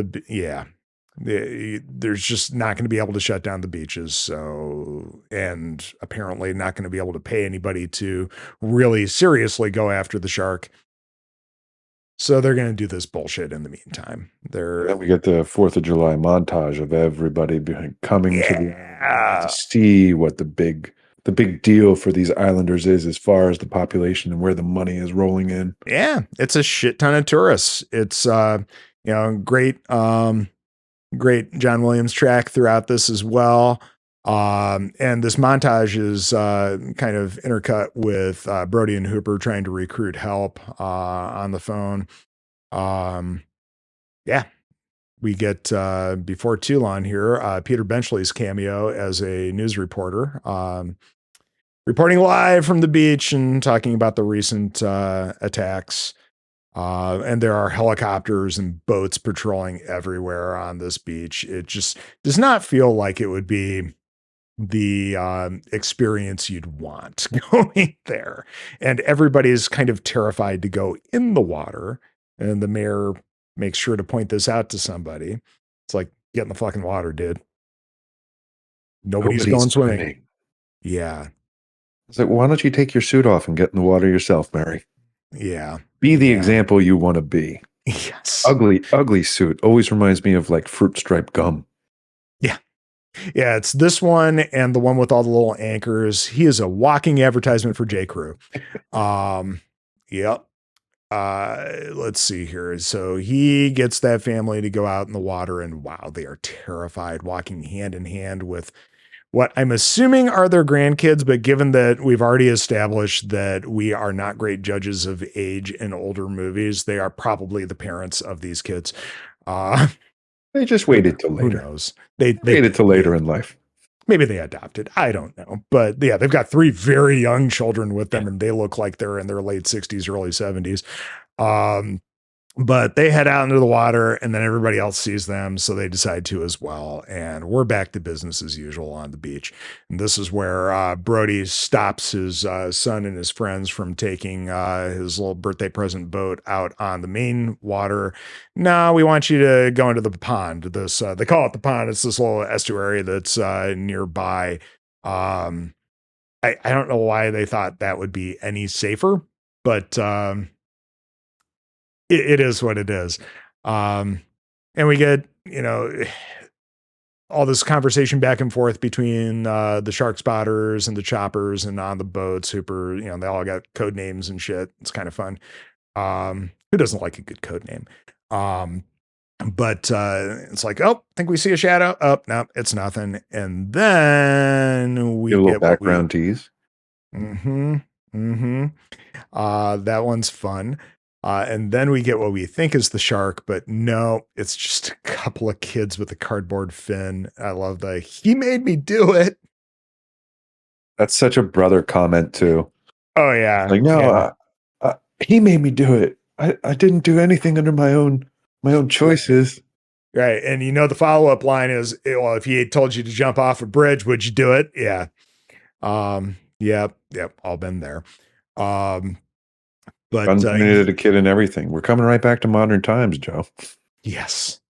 there's just not going to be able to shut down the beaches. So, and apparently not going to be able to pay anybody to really seriously go after the shark. So they're going to do this bullshit in the meantime. Then we get the 4th of July montage of everybody coming to see what the big deal for these islanders is as far as the population and where the money is rolling in. Yeah, it's a shit ton of tourists. It's great great John Williams track throughout this as well. And this montage is kind of intercut with Brody and Hooper trying to recruit help on the phone. Yeah, we get before too long here Peter Benchley's cameo as a news reporter, reporting live from the beach and talking about the recent attacks. And there are helicopters and boats patrolling everywhere on this beach. It just does not feel like it would be the experience you'd want going there. And everybody's kind of terrified to go in the water. And the mayor makes sure to point this out to somebody. It's like, get in the fucking water, dude. Nobody's going swimming. Yeah. It's like, why don't you take your suit off and get in the water yourself, Mary? Yeah. Be the example you want to be. Yes. Ugly suit always reminds me of like fruit stripe gum. Yeah. Yeah, it's this one and the one with all the little anchors. He is a walking advertisement for J. Crew. Yep. Let's see here. So he gets that family to go out in the water, and wow, they are terrified, walking hand in hand with what I'm assuming are their grandkids, but given that we've already established that we are not great judges of age in older movies, they are probably the parents of these kids. They just waited till later. Who knows? They waited till later in life. Maybe they adopted. I don't know. But yeah, they've got 3 very young children with them, and they look like they're in their late 60s, early 70s. But they head out into the water, and then everybody else sees them, so they decide to as well. And we're back to business as usual on the beach. And this is where Brody stops his son and his friends from taking his little birthday present boat out on the main water. No, we want you to go into the pond. This they call it the pond. It's this little estuary that's nearby. I don't know why they thought that would be any safer, but it is what it is. And we get, all this conversation back and forth between the shark spotters and the choppers and on the boats. Hooper, they all got code names and shit. It's kind of fun. Who doesn't like a good code name? But it's like, oh, I think we see a shadow. Oh, no, it's nothing. And then we Give a little get what we. background tease. Mm-hmm. Mm-hmm. That one's fun. And then we get what we think is the shark, but no, it's just a couple of kids with a cardboard fin. I love he made me do it. That's such a brother comment too. Oh yeah. Like, no, Yeah. he made me do it. I didn't do anything under my own choices. Right. And the follow-up line is, well, if he had told you to jump off a bridge, would you do it? Yeah. Yep. All been there. But Guns pointed at a kid and everything. We're coming right back to modern times, Joe. yes.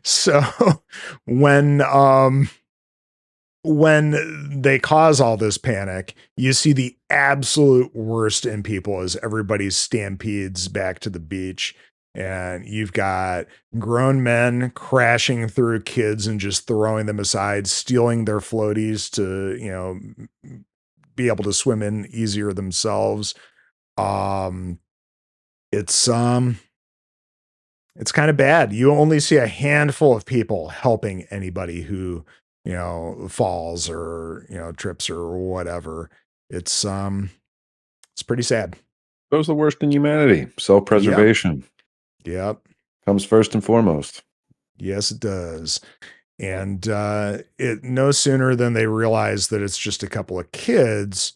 So when they cause all this panic, you see the absolute worst in people as everybody stampedes back to the beach. And you've got grown men crashing through kids and just throwing them aside, stealing their floaties to, be able to swim in easier themselves. It's kind of bad. You only see a handful of people helping anybody who, falls or, trips or whatever. It's pretty sad. Shows the worst in humanity. Self-preservation. Yep. Comes first and foremost. Yes, it does. And it no sooner than they realize that it's just a couple of kids,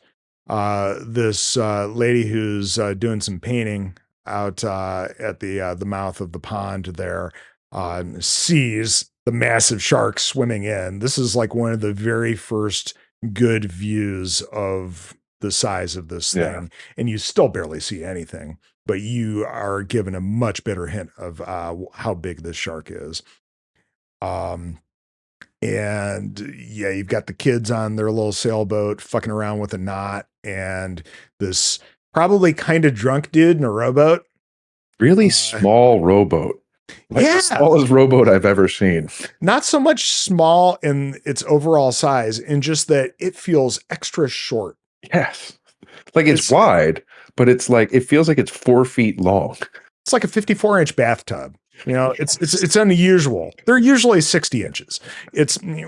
this lady who's doing some painting out at the mouth of the pond there sees the massive shark swimming in. This is like one of the very first good views of the size of this thing, and you still barely see anything, but you are given a much better hint of how big this shark is. And yeah, you've got the kids on their little sailboat fucking around with a knot, and this probably kind of drunk dude in a rowboat. Really small rowboat. Like the smallest rowboat I've ever seen. Not so much small in its overall size, in just that it feels extra short. Yes. Like it's wide, but it's like, it feels like it's 4 feet long. It's like a 54-inch bathtub. It's unusual. They're usually 60 inches.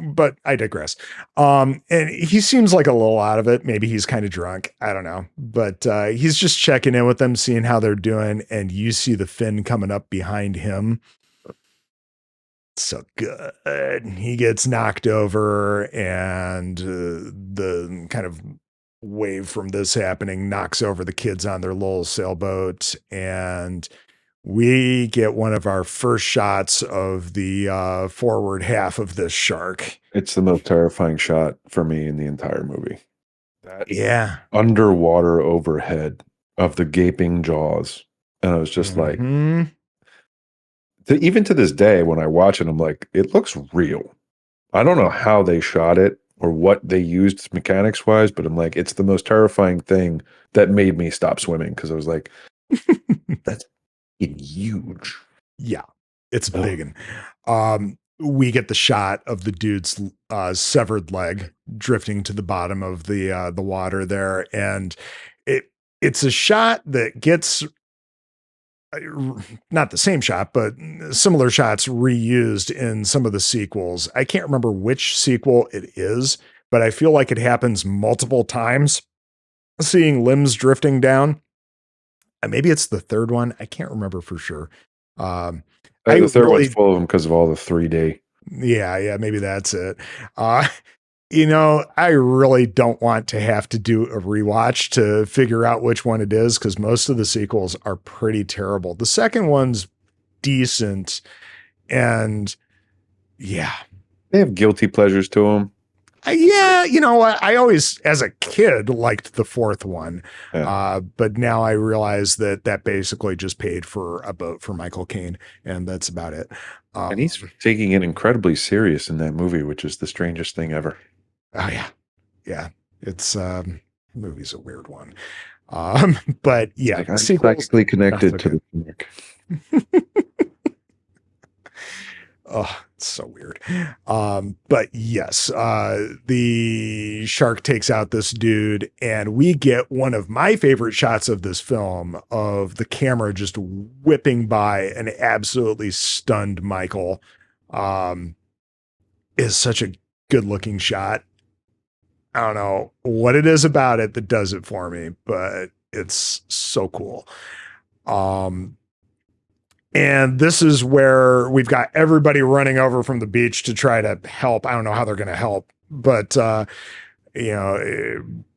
But I digress. And he seems like a little out of it. Maybe he's kind of drunk. I don't know. But he's just checking in with them, seeing how they're doing. And you see the fin coming up behind him. So good. He gets knocked over, and the kind of wave from this happening knocks over the kids on their little sailboat, and we get one of our first shots of the forward half of this shark. It's the most terrifying shot for me in the entire movie. That underwater overhead of the gaping jaws. And I was just like, even to this day, when I watch it, I'm like, it looks real. I don't know how they shot it or what they used mechanics wise, but I'm like, it's the most terrifying thing that made me stop swimming. Cause I was like, that's huge. Yeah, it's big. We get the shot of the dude's severed leg drifting to the bottom of the water there, and it's a shot that gets not the same shot, but similar shots reused in some of the sequels. I can't remember which sequel it is, but I feel like it happens multiple times. Seeing limbs drifting down. Maybe it's the third one. I can't remember for sure. The third one's full of them because of all the 3D. Yeah, maybe that's it. I really don't want to have to do a rewatch to figure out which one it is, because most of the sequels are pretty terrible. The second one's decent, and yeah. They have guilty pleasures to them. Yeah, I always, as a kid, liked the fourth one. Yeah. But now I realize that basically just paid for a boat for Michael Caine, and that's about it. And he's taking it incredibly serious in that movie, which is the strangest thing ever. Oh, yeah. Yeah. It's, the movie's a weird one. But yeah. Like, I'm psychically connected to the comic. Oh, it's so weird. But yes, the shark takes out this dude, and we get one of my favorite shots of this film of the camera just whipping by an absolutely stunned Michael. Um, is such a good looking shot. I don't know what it is about it that does it for me, but it's so cool. Um, And this is where we've got everybody running over from the beach to try to help. I don't know how they're going to help, but,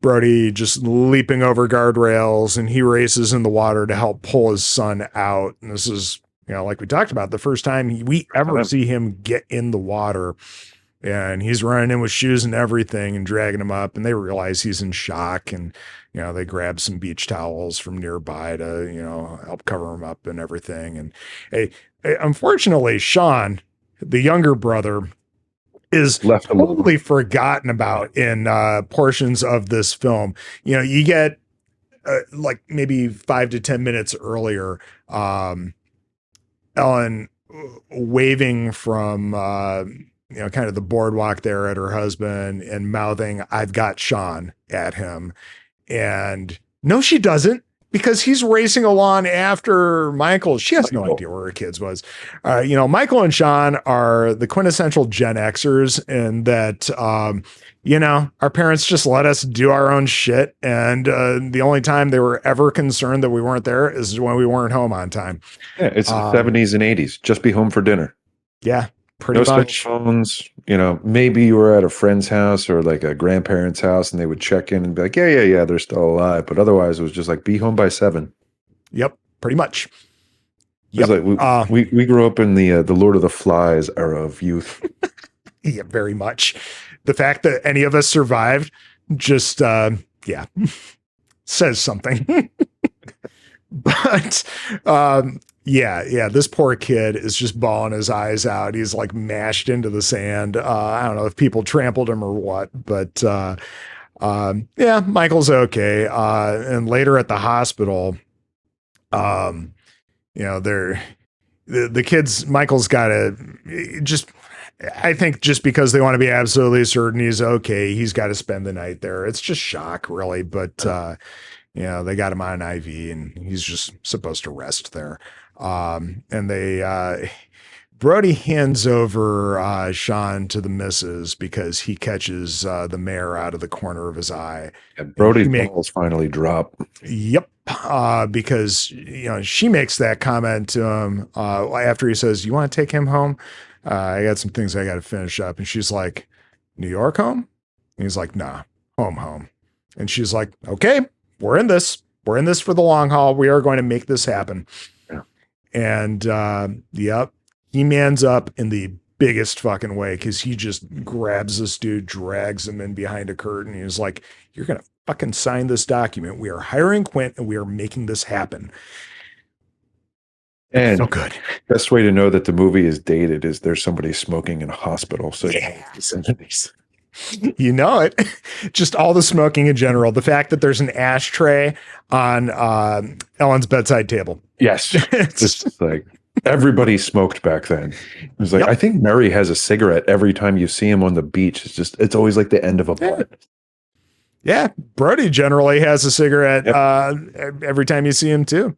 Brody just leaping over guardrails, and he races in the water to help pull his son out. And this is, like we talked about, the first time we ever see him get in the water. And he's running in with shoes and everything and dragging him up, and they realize he's in shock, and they grab some beach towels from nearby to help cover him up and everything. And unfortunately, Sean, the younger brother, is Left alone. totally forgotten about in portions of this film. You get like maybe 5 to 10 minutes earlier, Ellen waving from kind of the boardwalk there at her husband and mouthing, "I've got Sean" at him. And no, she doesn't, because he's racing along after Michael. She has no idea where her kids was. Michael and Sean are the quintessential Gen Xers in that, our parents just let us do our own shit. And the only time they were ever concerned that we weren't there is when we weren't home on time. Yeah, it's the 70s and 80s. Just be home for dinner. Yeah. Pretty no much. phones, maybe you were at a friend's house or like a grandparent's house, and they would check in and be like, yeah, they're still alive. But otherwise, it was just like, be home by 7. Yep, pretty much. Yep. Like we grew up in the Lord of the Flies era of youth. Yeah, very much. The fact that any of us survived just, says something. But this poor kid is just bawling his eyes out. He's like mashed into the sand. I don't know if people trampled him or what, but Michael's okay. And later at the hospital, the kids, Michael's got to just, I think just because they want to be absolutely certain he's okay, he's got to spend the night there. It's just shock, really, but they got him on an IV, and he's just supposed to rest there. And Brody hands over Sean to the missus because he catches the mayor out of the corner of his eye. And Brody's balls finally drop. Yep. Because, she makes that comment to him after he says, "You want to take him home? I got some things I got to finish up." And she's like, "New York home?" And he's like, "Nah, home." And she's like, "Okay. We're in this for the long haul. We are going to make this happen." Yeah. And, he mans up in the biggest fucking way, because he just grabs this dude, drags him in behind a curtain. He's like, "You're going to fucking sign this document. We are hiring Quint, and we are making this happen." And so good. Best way to know that the movie is dated is there's somebody smoking in a hospital. So you know it. Just all the smoking in general. The fact that there's an ashtray on Ellen's bedside table. Yes. It's like everybody smoked back then. It was like, I think Murray has a cigarette every time you see him on the beach. It's always like the end of a blunt. Yeah. Brody generally has a cigarette every time you see him too.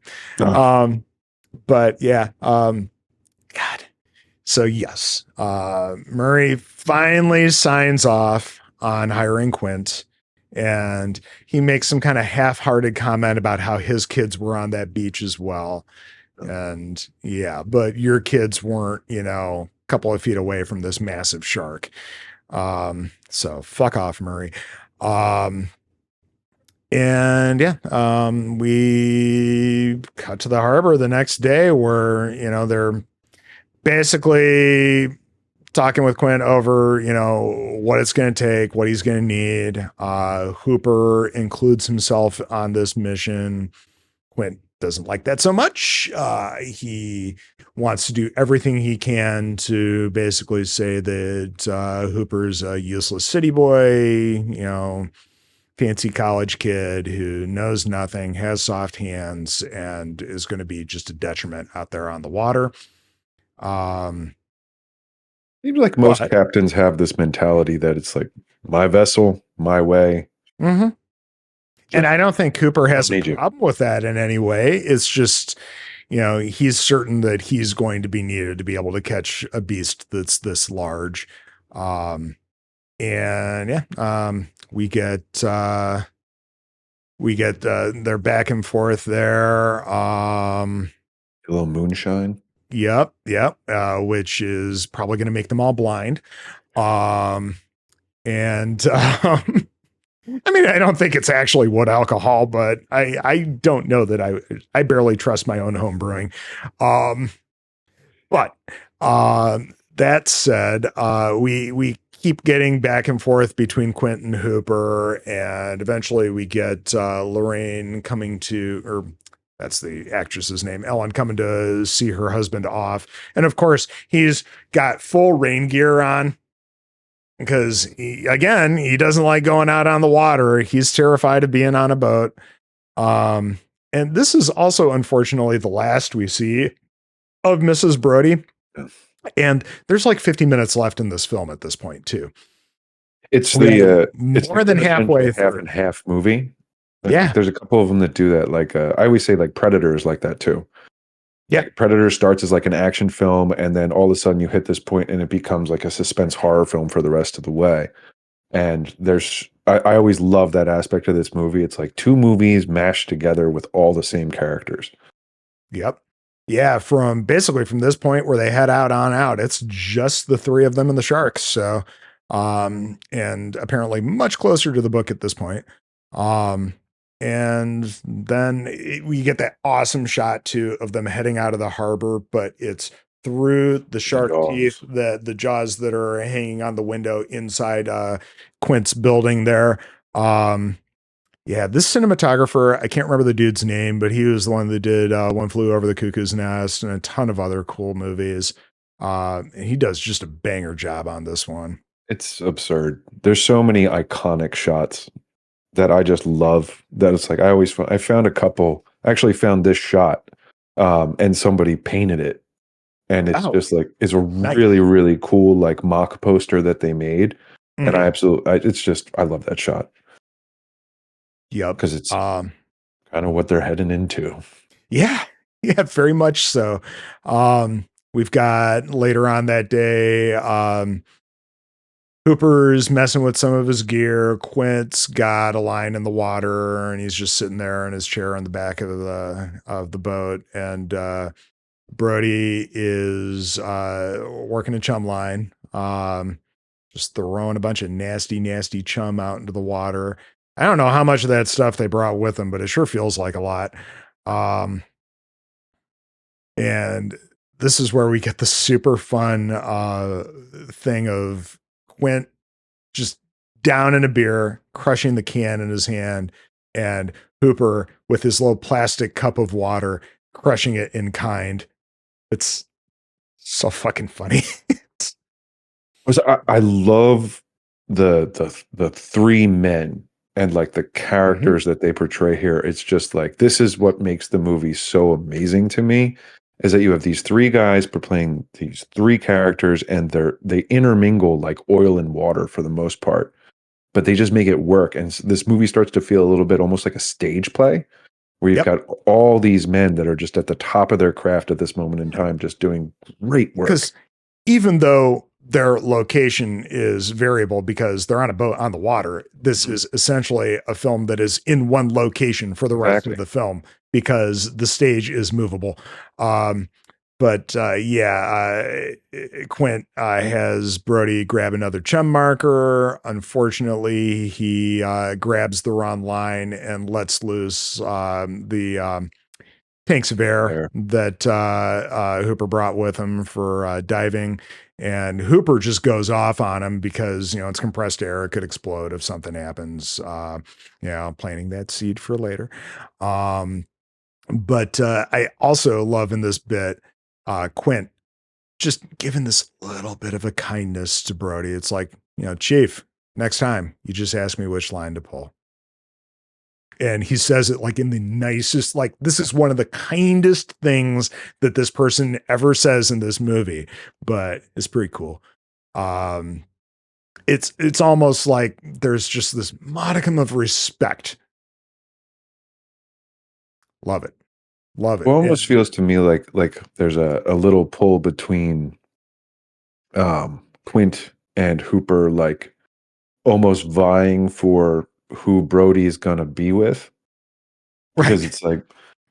But yeah, God. So yes, Murray finally signs off on hiring Quint, and he makes some kind of half-hearted comment about how his kids were on that beach as well. And but your kids weren't, a couple of feet away from this massive shark. So fuck off, Murray. We cut to the harbor the next day where, they're basically talking with Quint over, what it's going to take, what he's going to need. Hooper includes himself on this mission. Quint doesn't like that so much. He wants to do everything he can to basically say that Hooper's a useless city boy, fancy college kid who knows nothing, has soft hands, and is going to be just a detriment out there on the water. Seems like most captains have this mentality that it's like my vessel, my way. Mm-hmm. And I don't think Cooper has a problem with that in any way. It's just, he's certain that he's going to be needed to be able to catch a beast that's this large. We get they're back and forth there. A little moonshine. Yep. Which is probably going to make them all blind. I mean, I don't think it's actually wood alcohol, but I don't know that I barely trust my own home brewing. But that said, we keep getting back and forth between Quint and Hooper, and eventually we get Lorraine coming to, or that's the actress's name, Ellen, coming to see her husband off. And of course, he's got full rain gear on because he doesn't like going out on the water. He's terrified of being on a boat. And this is also, unfortunately, the last we see of Mrs. Brody. And there's like 50 minutes left in this film at this point too. It's more than halfway half and half movie. Yeah. There's a couple of them that do that. Like I always say like Predator is like that too. Yeah. Predator starts as like an action film, and then all of a sudden you hit this point and it becomes like a suspense horror film for the rest of the way. And I always love that aspect of this movie. It's like two movies mashed together with all the same characters. Yep. Yeah, from this point where they head out on out, it's just the three of them and the sharks. So, and apparently much closer to the book at this point. And then we get that awesome shot too of them heading out of the harbor, but it's through the shark teeth, the jaws that are hanging on the window inside Quint's building there. Yeah, this cinematographer, I can't remember the dude's name, but he was the one that did One Flew Over the Cuckoo's Nest and a ton of other cool movies. And he does just a banger job on this one. It's absurd. There's so many iconic shots that I just love. That it's like I found a couple. I actually found this shot, and somebody painted it, and it's just like it's a really really cool like mock poster that they made, and I love that shot. Yep. Because it's kind of what they're heading into. Yeah. Yeah, very much so. We've got later on that day, Hooper's messing with some of his gear. Quint's got a line in the water and he's just sitting there in his chair on the back of the boat. And Brody is working a chum line, just throwing a bunch of nasty chum out into the water. I don't know how much of that stuff they brought with them, but it sure feels like a lot. And this is where we get the super fun thing of Quint just down in a beer, crushing the can in his hand, and Hooper with his little plastic cup of water, crushing it in kind. It's so fucking funny. I love the three men and like the characters that they portray here. It's just like, this is what makes the movie so amazing to me, is that you have these three guys playing these three characters, and they intermingle like oil and water for the most part, but they just make it work. And this movie starts to feel a little bit almost like a stage play, where you've got all these men that are just at the top of their craft at this moment in time, just doing great work. Because even though their location is variable because they're on a boat on the water, this is essentially a film that is in one location for the rest of the film because the stage is movable. Quint has Brody grab another chum marker. Unfortunately, he grabs the wrong line and lets loose the tanks of air that Hooper brought with him for diving. And Hooper just goes off on him because, it's compressed air. It could explode if something happens. Planting that seed for later. But I also love in this bit, Quint just giving this little bit of a kindness to Brody. It's like, Chief, next time you just ask me which line to pull. And he says it like in the nicest, like this is one of the kindest things that this person ever says in this movie, but it's pretty cool. Um, it's almost like there's just this modicum of respect. Love it. Love It it. almost feels to me like there's a little pull between Quint and Hooper, like almost vying for who Brody's gonna be with, because Right. it's like,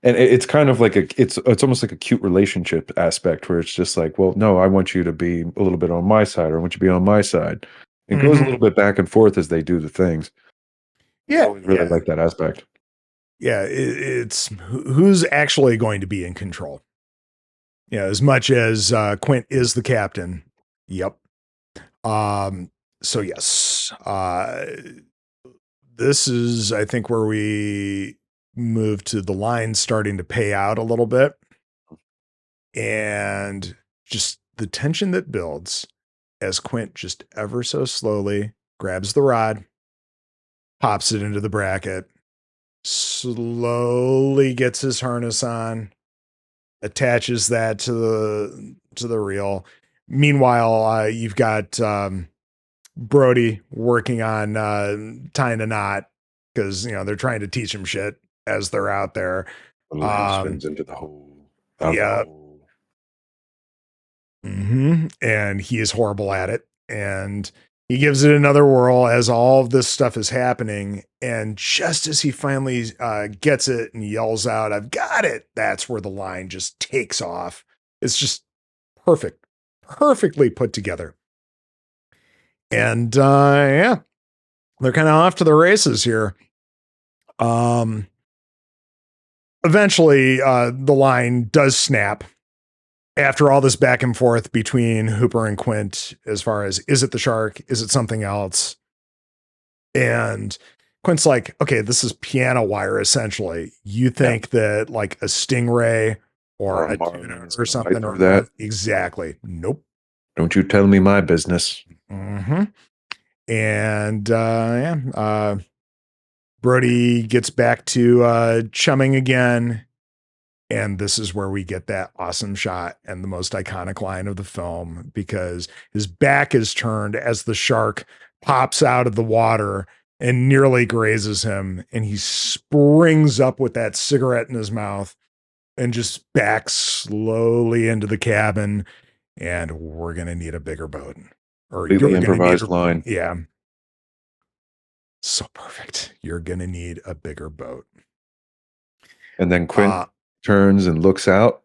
and it's kind of like it's almost like a cute relationship aspect where it's just like, well, no, I want you to be a little bit on my side, or I want you to be on my side. It goes a little bit back and forth as they do the things. I Yeah. always really like that aspect. Yeah. It's who's actually going to be in control. Yeah. As much as Quint is the captain. Yep. Um, so yes, this is, I think, where we move to the line starting to pay out a little bit, and just the tension that builds as Quint just ever so slowly grabs the rod, pops it into the bracket, slowly gets his harness on, attaches that to the reel. Meanwhile, you've got Brody working on tying a knot because they're trying to teach him shit as they're out there. The line spins into the hole. Out the Yeah. hole. And he is horrible at it. And he gives it another whirl as all of this stuff is happening. And just as he finally gets it and yells out, "I've got it," that's where the line just takes off. It's just perfect, perfectly put together. And yeah, they're kind of off to the races here. Eventually, the line does snap after all this back and forth between Hooper and Quint, as far as, is it the shark? Is it something else? And Quint's like, okay, this is piano wire, essentially. You think that like a stingray or a tuna or something or that? Exactly. Nope. Don't you tell me my business. And Brody gets back to chumming again. And this is where we get that awesome shot and the most iconic line of the film, because his back is turned as the shark pops out of the water and nearly grazes him. And he springs up with that cigarette in his mouth and just backs slowly into the cabin. And we're going to need a bigger boat. Or completely improvised line. Yeah. So perfect. You're going to need a bigger boat. And then Quint turns and looks out,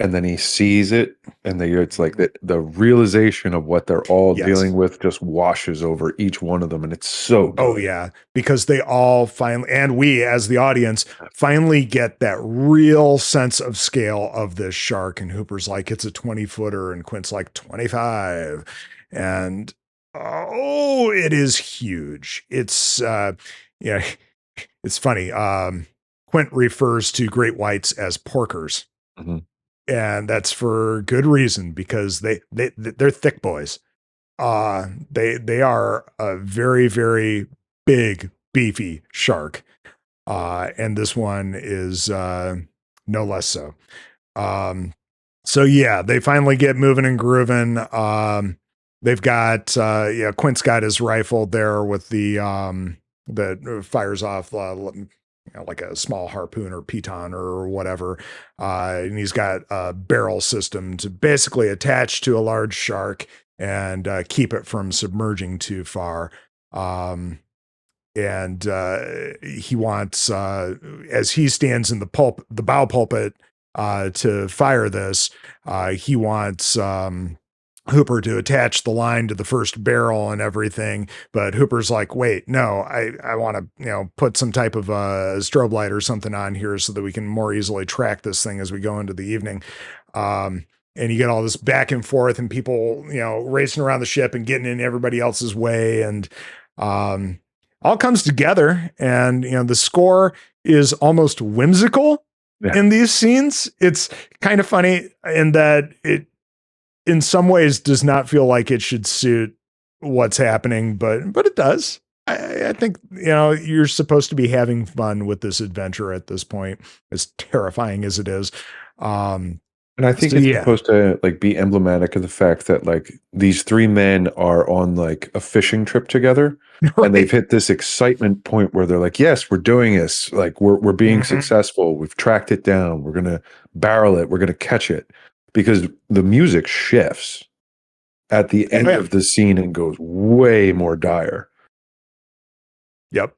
and then he sees it, and it's like the realization of what they're all dealing with just washes over each one of them, and it's so good. Oh yeah, because they all finally, and we as the audience finally get that real sense of scale of this shark. And Hooper's like, it's a 20-footer, and Quint's like 25, and oh, it is huge. It's yeah, it's funny. Quint refers to great whites as porkers. And that's for good reason, because they're thick boys. They are a very, very big, beefy shark. And this one is no less so. So yeah, they finally get moving and grooving. They've got Quint's got his rifle there with the that fires off like a small harpoon or piton or whatever. And he's got a barrel system to basically attach to a large shark and keep it from submerging too far. And he wants, as he stands in the bow pulpit to fire this, he wants Hooper to attach the line to the first barrel and everything. But Hooper's like, wait, no, I want to, put some type of a strobe light or something on here so that we can more easily track this thing as we go into the evening. And you get all this back and forth and people, racing around the ship and getting in everybody else's way. And all comes together. And, the score is almost whimsical in these scenes. It's kind of funny in that it, in some ways, does not feel like it should suit what's happening, but it does. I think, you're supposed to be having fun with this adventure at this point, as terrifying as it is. And I think So it's yeah, supposed to like be emblematic of the fact that like these three men are on like a fishing trip together, and they've right. hit this excitement point where they're like, yes, we're doing this. Like we're being Mhm. successful. We've tracked it down. We're gonna barrel it. We're gonna catch it. Because the music shifts at the Oh end yeah. of the scene and goes way more dire. Yep.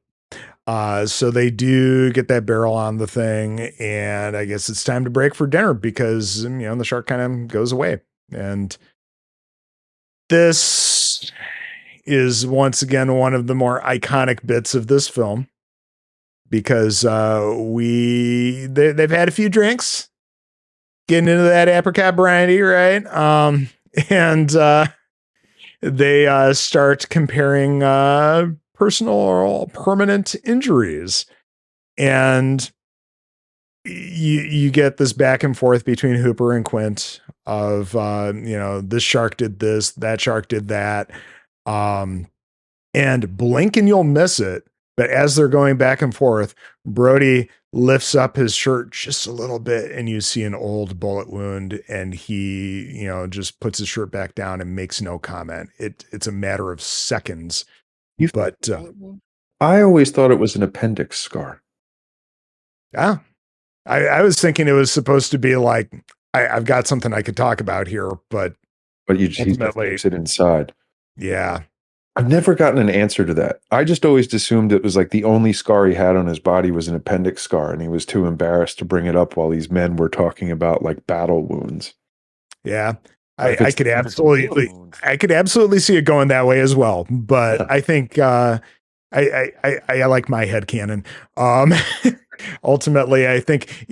So they do get that barrel on the thing, and I guess it's time to break for dinner because the shark kind of goes away. And this is once again one of the more iconic bits of this film because they've had a few drinks, getting into that apricot brandy, right? And they start comparing personal or permanent injuries, and you get this back and forth between Hooper and Quint of this shark did this, that shark did that, um, and blink and you'll miss it. But as they're going back and forth, Brody lifts up his shirt just a little bit, and you see an old bullet wound, and he just puts his shirt back down and makes no comment. It's a matter of seconds, You but I always thought it was an appendix scar. yeah. I was thinking it was supposed to be like, I've got something I could talk about here, but But he just ultimately, keeps it inside. yeah. I've never gotten an answer to that. I just always assumed it was like the only scar he had on his body was an appendix scar, and he was too embarrassed to bring it up while these men were talking about like battle wounds. Yeah. If I it's could if it's a bullet absolutely, wound, I could absolutely see it going that way as well. But yeah, I think, I like my headcanon. Um, ultimately, I think,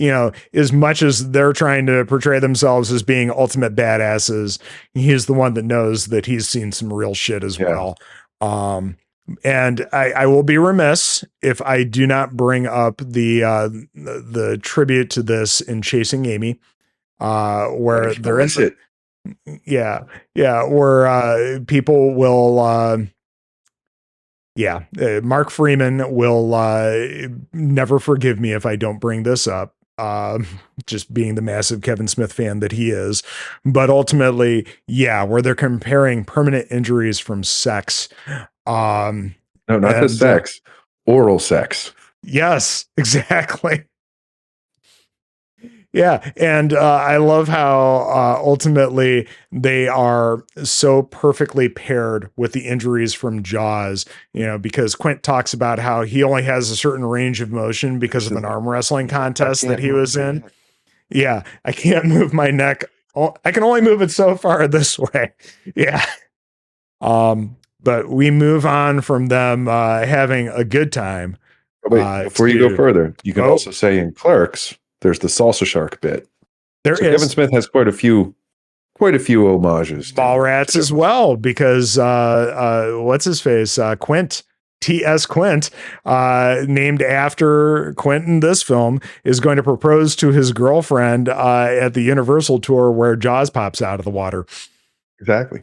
as much as they're trying to portray themselves as being ultimate badasses, he's the one that knows that he's seen some real shit as yeah. well. Um, and I will be remiss if I do not bring up the tribute to this in Chasing Amy, where What they're in was the, it? yeah, yeah, where people will Mark Freeman will never forgive me if I don't bring this up. Just being the massive Kevin Smith fan that he is. But ultimately, yeah, where they're comparing permanent injuries from sex. Um, No, not the and sex, oral sex. yes, exactly. Yeah, and I love how ultimately they are so perfectly paired with the injuries from Jaws. Because Quint talks about how he only has a certain range of motion because of an arm wrestling I contest that can't he move was my in. neck. Yeah, I can't move my neck. I can only move it so far this way. Yeah. But we move on from them having a good time But wait, before you go to further, you can oh, also say in Clerks, there's the salsa shark bit. there So Kevin is Smith has quite a few homages to Mallrats as Jaws. well, because what's his face? Quint. T.S. Quint, named after Quint in this film, is going to propose to his girlfriend at the Universal tour where Jaws pops out of the water. Exactly.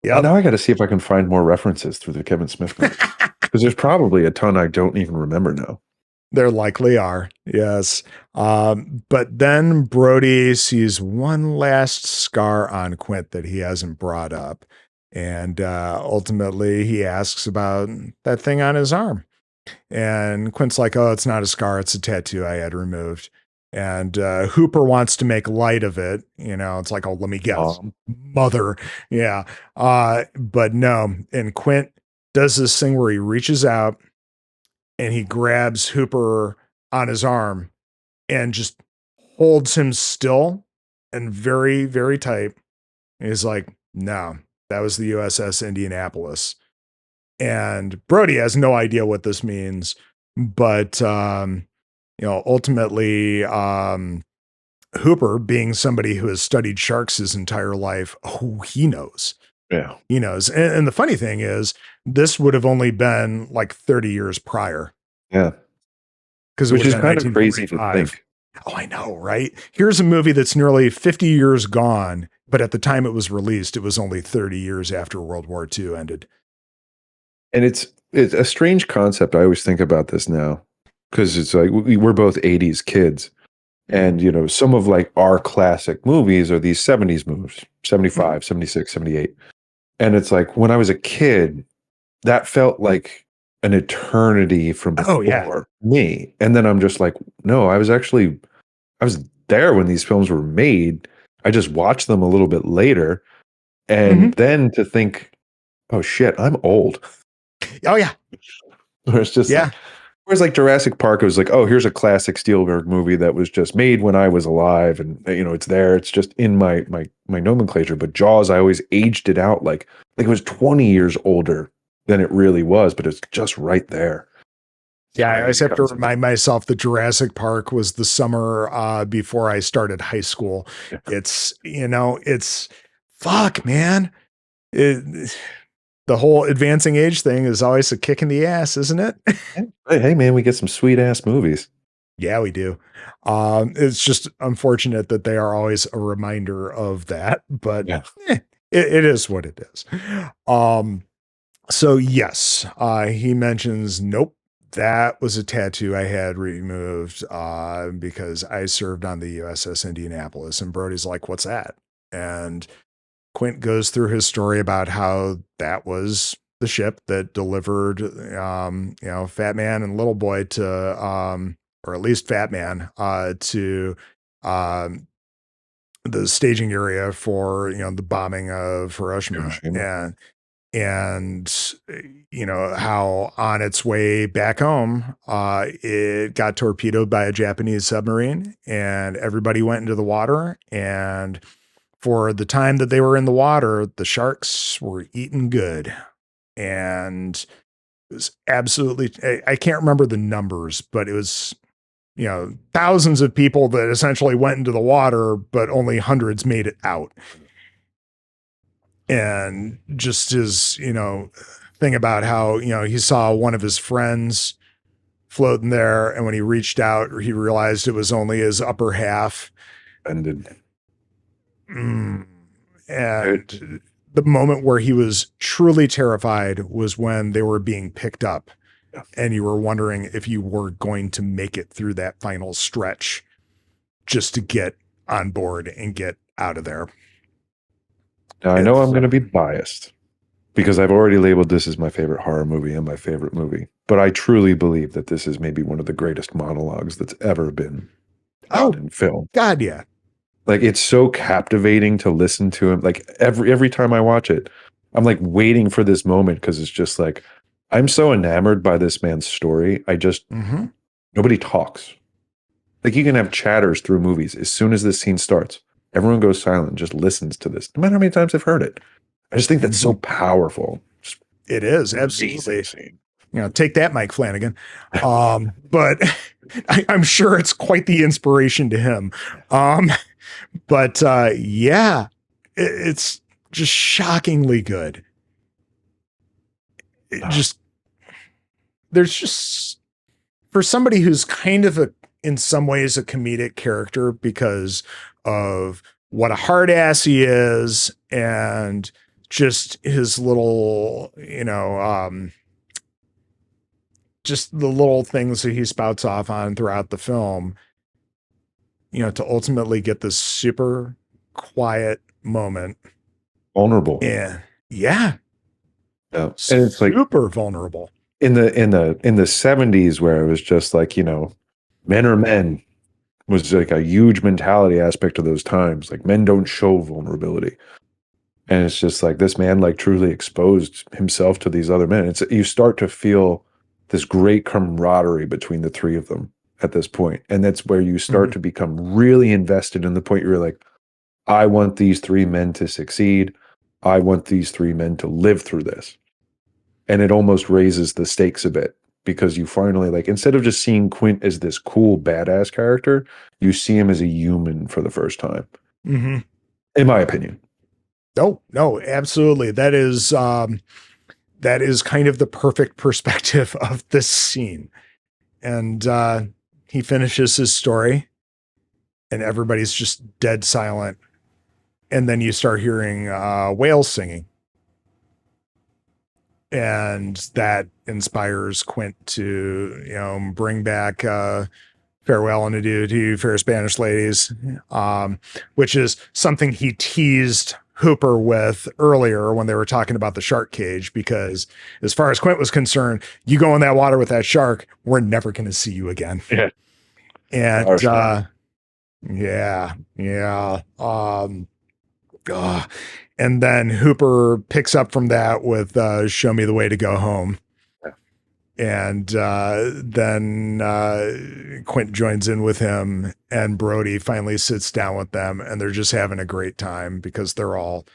Yep. Now I got to see if I can find more references through the Kevin Smith movies because there's probably a ton I don't even remember now. There likely are. Yes. But then Brody sees one last scar on Quint that he hasn't brought up. And ultimately, he asks about that thing on his arm. And Quint's like, oh, it's not a scar, it's a tattoo I had removed. And Hooper wants to make light of it. It's like, oh, let me guess. Mom, Mother. Yeah. But no. And Quint does this thing where he reaches out and he grabs Hooper on his arm and just holds him still and very, very tight. And he's like, no, that was the USS Indianapolis. And Brody has no idea what this means, but ultimately, Hooper, being somebody who has studied sharks his entire life, oh, he knows. yeah, He knows. And the funny thing is, this would have only been like 30 years prior yeah, because it which would is have been kind of crazy to 1945. think. Oh, I know, right? Here's a movie that's nearly 50 years gone, but at the time it was released, it was only 30 years after World War II ended. And it's a strange concept. I always think about this now because it's like we're both '80s kids, And, some of like our classic movies are these 70s movies, Mhm. 75, 76, 78. And it's like when I was a kid, that felt like an eternity from Oh yeah. before me. And then I'm just like, no, I was there when these films were made. I just watched them a little bit later. Hmm. And then to think, oh shit, I'm old. Oh yeah. Where it's just Yeah. like, whereas like Jurassic Park, it was like, oh, here's a classic Spielberg movie that was just made when I was alive, and it's there. It's just in my nomenclature. But Jaws, I always aged it out like it was 20 years older than it really was, but it's just right there. Yeah, I Sorry, always you have to cut me. remind myself that Jurassic Park was the summer before I started high school. Yeah. It's fuck, man. It, the whole advancing age thing is always a kick in the ass, isn't it? Hey, man, we get some sweet ass movies. Yeah, we do. It's just unfortunate that they are always a reminder of that, but Yeah. it is what it is. Um, So yes, he mentions, nope, that was a tattoo I had removed because I served on the USS Indianapolis. And Brody's like, what's that? And Quint goes through his story about how that was the ship that delivered, Fat Man and Little Boy to, or at least Fat Man, to um, the staging area for, the bombing of Hiroshima. Hiroshima. And how on its way back home it got torpedoed by a Japanese submarine and everybody went into the water, and for the time that they were in the water the sharks were eating good, and it was absolutely, I can't remember the numbers, but it was thousands of people that essentially went into the water but only hundreds made it out. And just his, thing about how, he saw one of his friends floating there. And when he reached out, he realized it was only his upper half. Ended. Mm. It, And the moment where he was truly terrified was when they were being picked up yeah. and you were wondering if you were going to make it through that final stretch just to get on board and get out of there. Now I know I'm It's going to be biased because I've already labeled this as my favorite horror movie and my favorite movie. But I truly believe that this is maybe one of the greatest monologues that's ever been done in film. God, yeah. Like it's so captivating to listen to him. Like every time I watch it, I'm like waiting for this moment because it's just like I'm so enamored by this man's story. Mm-hmm. Nobody talks. Like you can have chatters through movies. As soon as this scene starts, everyone goes silent, and just listens to this, no matter how many times they've heard it. I just think that's so powerful. Just It is amazing absolutely. scene. Take that, Mike Flanagan. But I'm sure it's quite the inspiration to him. But yeah, it's just shockingly good. It just there's just, for somebody who's kind of in some ways a comedic character because of what a hard ass he is and just his little, just the little things that he spouts off on throughout the film, to ultimately get this super quiet moment. Vulnerable. And yeah, Yeah. And it's like super vulnerable. in the 70s where it was just like, men are men was like a huge mentality aspect of those times. Like men don't show vulnerability. And it's just like this man like truly exposed himself to these other men. It's you start to feel this great camaraderie between the three of them at this point. And that's where you start Mhm. to become really invested in the point you're like, I want these three men to succeed. I want these three men to live through this. And it almost raises the stakes a bit because you finally like instead of just seeing Quint as this cool badass character, you see him as a human for the first time. Mm-hmm. In my opinion. No, absolutely. That is kind of the perfect perspective of this scene. And he finishes his story and everybody's just dead silent. And then you start hearing whales singing. And that inspires Quint to, bring back farewell and adieu to you, fair Spanish ladies, which is something he teased Hooper with earlier when they were talking about the shark cage, because as far as Quint was concerned, you go in that water with that shark, we're never going to see you again. Yeah. And yeah. And then Hooper picks up from that with show me the way to go home. And then Quint joins in with him, and Brody finally sits down with them, and they're just having a great time because they're all,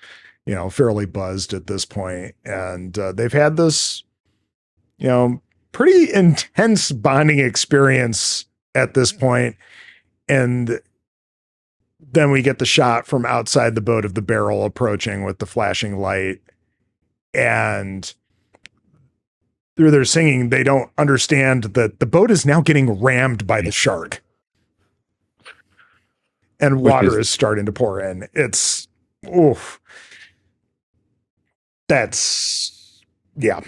fairly buzzed at this point. And they've had this, pretty intense bonding experience at this point. And then we get the shot from outside the boat of the barrel approaching with the flashing light. And through their singing, they don't understand that the boat is now getting rammed by the shark. And water is starting to pour in. It's, oof. That's, yeah.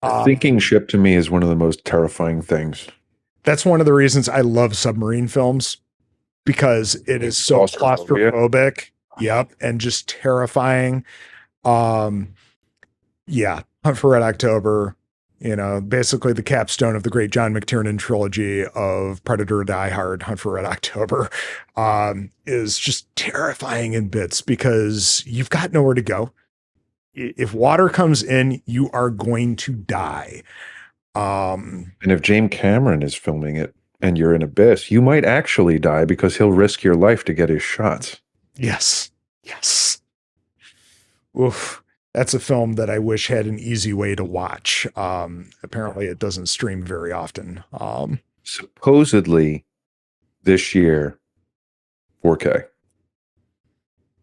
A sinking ship to me is one of the most terrifying things. That's one of the reasons I love submarine films, because it is so claustrophobic. Yep. And just terrifying. Yeah. Hunt for Red October, basically the capstone of the great John McTiernan trilogy of Predator, Die Hard, Hunt for Red October, is just terrifying in bits because you've got nowhere to go. If water comes in, you are going to die. And if James Cameron is filming it and you're in Abyss, you might actually die because he'll risk your life to get his shots. Yes. Oof. That's a film that I wish had an easy way to watch. Apparently it doesn't stream very often. Supposedly this year, 4K.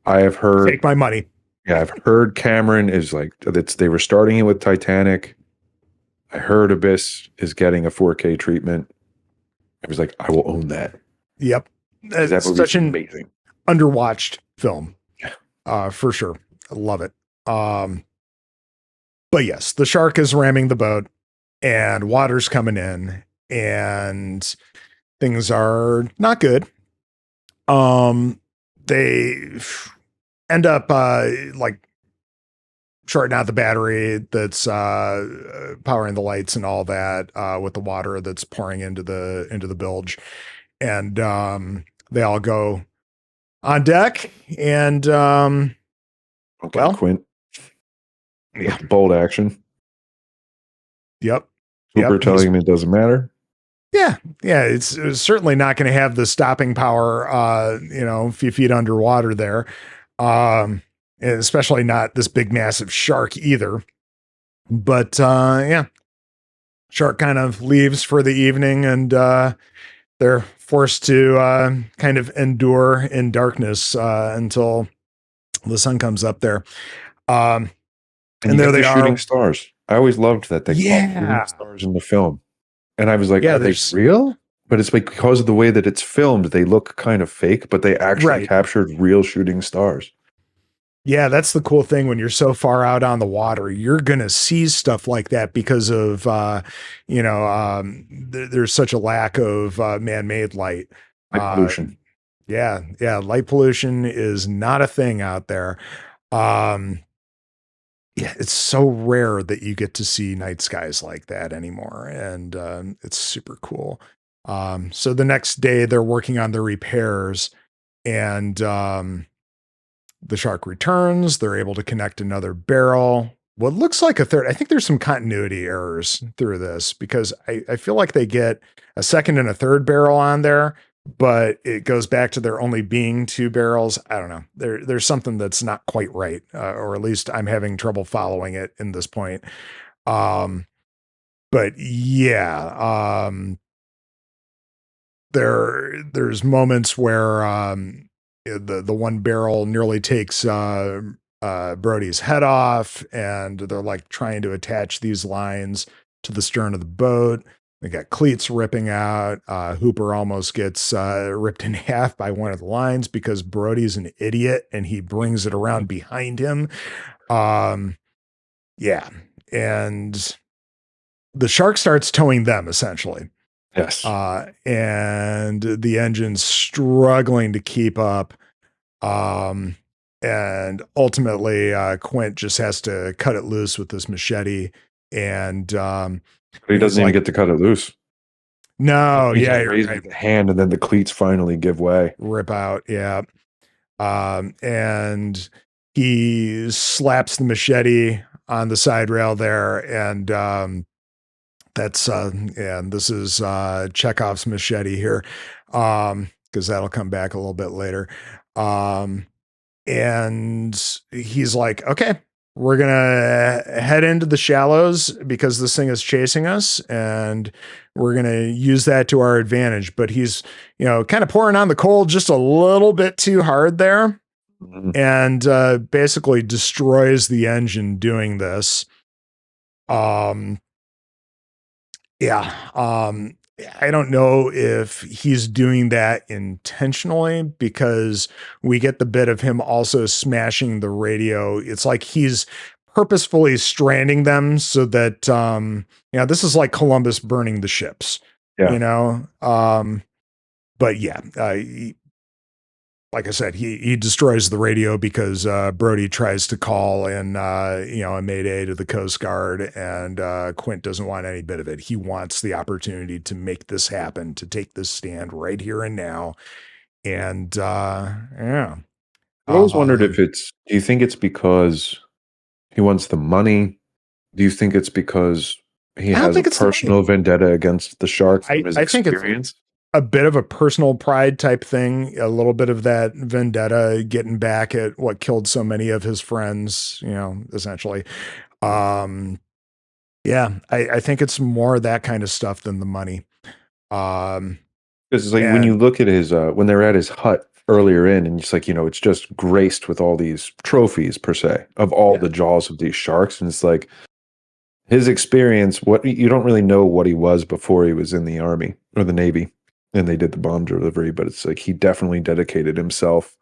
I have heard. Take my money. Yeah, I've heard Cameron is like, they were starting it with Titanic. I heard Abyss is getting a 4K treatment. I was like, I will own that. Yep. It's such an amazing, underwatched film. Yeah. For sure. I love it. But yes, the shark is ramming the boat and water's coming in and things are not good. They end up, shorting out the battery that's, powering the lights and all that, with the water that's pouring into the bilge. And, they all go on deck and, Quint. Yeah. Bold action. Yep. Hooper telling him it doesn't matter. Yeah. It's certainly not going to have the stopping power, a few feet underwater there. Especially not this big, massive shark either. But, shark kind of leaves for the evening and, they're forced to, kind of endure in darkness, until the sun comes up there. And there they are, shooting stars. I always loved that they called shooting stars in the film. And I was like, are they real? But it's like, because of the way that it's filmed, they look kind of fake, but they actually captured real shooting stars. Yeah, that's the cool thing. When you're so far out on the water, you're going to see stuff like that because of, there's such a lack of man-made light. Light pollution. Yeah. Light pollution is not a thing out there. It's so rare that you get to see night skies like that anymore. And it's super cool. So the next day they're working on the repairs and the shark returns. They're able to connect another barrel. What looks like a third. I think there's some continuity errors through this because I feel like they get a second and a third barrel on there, but it goes back to there only being two barrels. I don't know. There's something that's not quite right, or at least I'm having trouble following it in this point. But yeah, there's moments where the one barrel nearly takes Brody's head off, and they're like trying to attach these lines to the stern of the boat. They got cleats ripping out. Hooper almost gets ripped in half by one of the lines because Brody's an idiot and he brings it around behind him. Yeah. And the shark starts towing them essentially. Yes. And the engine's struggling to keep up. And ultimately, Quint just has to cut it loose with this machete. And But he he's doesn't even like, get to cut it loose. no, He yeah, just you're raises right. the hand, and then the cleats finally give way. Rip out. Yeah. And he slaps the machete on the side rail there. And that's, and this is Chekhov's machete here, because that'll come back a little bit later. And he's like, okay, we're gonna head into the shallows because this thing is chasing us, and we're gonna use that to our advantage. But he's, kind of pouring on the coal just a little bit too hard there, Mhm. and basically destroys the engine doing this. Um, yeah. I don't know if he's doing that intentionally, because we get the bit of him also smashing the radio. It's like he's purposefully stranding them so that, this is like Columbus burning the ships, Yeah. But yeah, like I said, he destroys the radio because Brody tries to call in a mayday to the Coast Guard, and Quint doesn't want any bit of it. He wants the opportunity to make this happen, to take this stand right here and now. And yeah. I always wondered if Um, do you think it's because he wants the money? Do you think it's because he I don't has a think it's the money. personal vendetta against the shark from his I think it's experience? a bit of a personal pride type thing, a little bit of that vendetta, getting back at what killed so many of his friends, essentially. Um, Yeah, I think it's more that kind of stuff than the money. Um, Because it's like when you and look at his when they're at his hut earlier in, and it's like, it's just graced with all these trophies per se of all yeah, the jaws of these sharks, and it's like his experience. What you don't really know what he was before he was in the army or the navy, and they did the bomb delivery, but it's like he definitely dedicated himself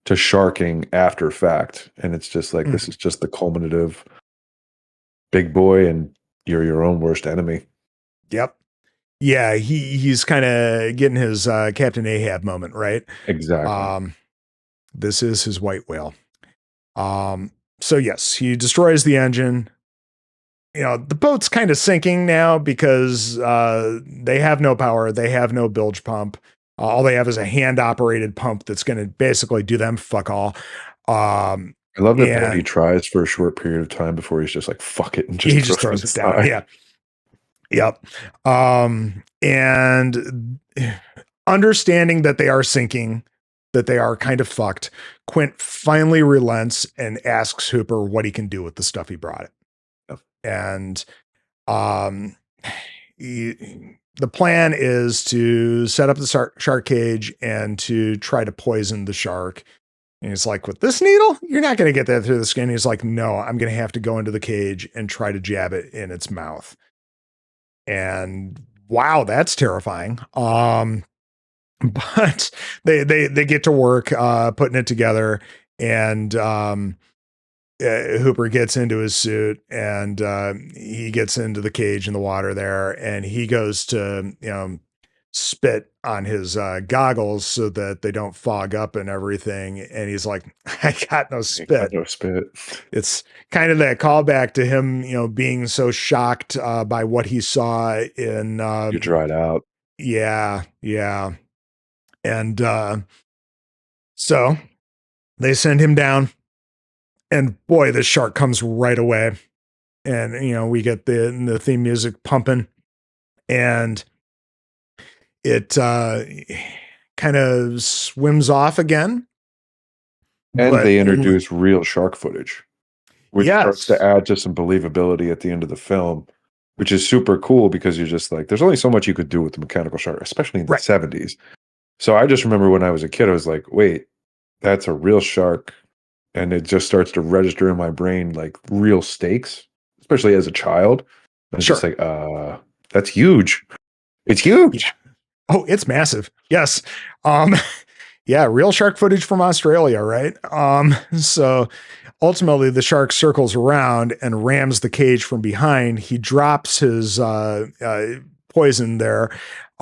to sharking after fact, and it's just like this mhm, is just the culminative big boy, and you're your own worst enemy. yep, yeah. He's kind of getting his Captain Ahab moment, right? Exactly. Um, this is his white whale. Um, so yes, he destroys the engine. The boat's kind of sinking now because they have no power. They have no bilge pump. All they have is a hand operated pump that's going to basically do them fuck all. Um, I love that Brody and tries for a short period of time before he's just like, fuck it, and just he just throws it throws it down. aside. Yeah. Yep. And understanding that they are sinking, that they are kind of fucked, Quint finally relents and asks Hooper what he can do with the stuff he brought it. Yep. And um, the plan is to set up the shark cage and to try to poison the shark. And he's like, with this needle, you're not going to get that through the skin. He's like, no, I'm going to have to go into the cage and try to jab it in its mouth. And wow, that's terrifying. But they get to work putting it together, and Hooper gets into his suit, and he gets into the cage in the water there, and he goes to spit on his goggles so that they don't fog up and everything. And he's like, I got no Ain't got spit. no spit. It's kind of that callback to him, being so shocked by what he saw in You dried out. yeah, yeah. And so they send him down, and boy, the shark comes right away. And we get the theme music pumping, and it kind of swims off again. And But they only introduce real shark footage, which starts to yes, add to some believability at the end of the film, which is super cool because you're just like, there's only so much you could do with the mechanical shark, especially in the right, 70s. So I just remember when I was a kid, I was like, wait, that's a real shark. And it just starts to register in my brain like real stakes, especially as a child. I was just sure, like, that's huge. It's yeah. huge. Oh, it's massive. Yes. Um, yeah, real shark footage from Australia, right? So ultimately the shark circles around and rams the cage from behind. He drops his poison there.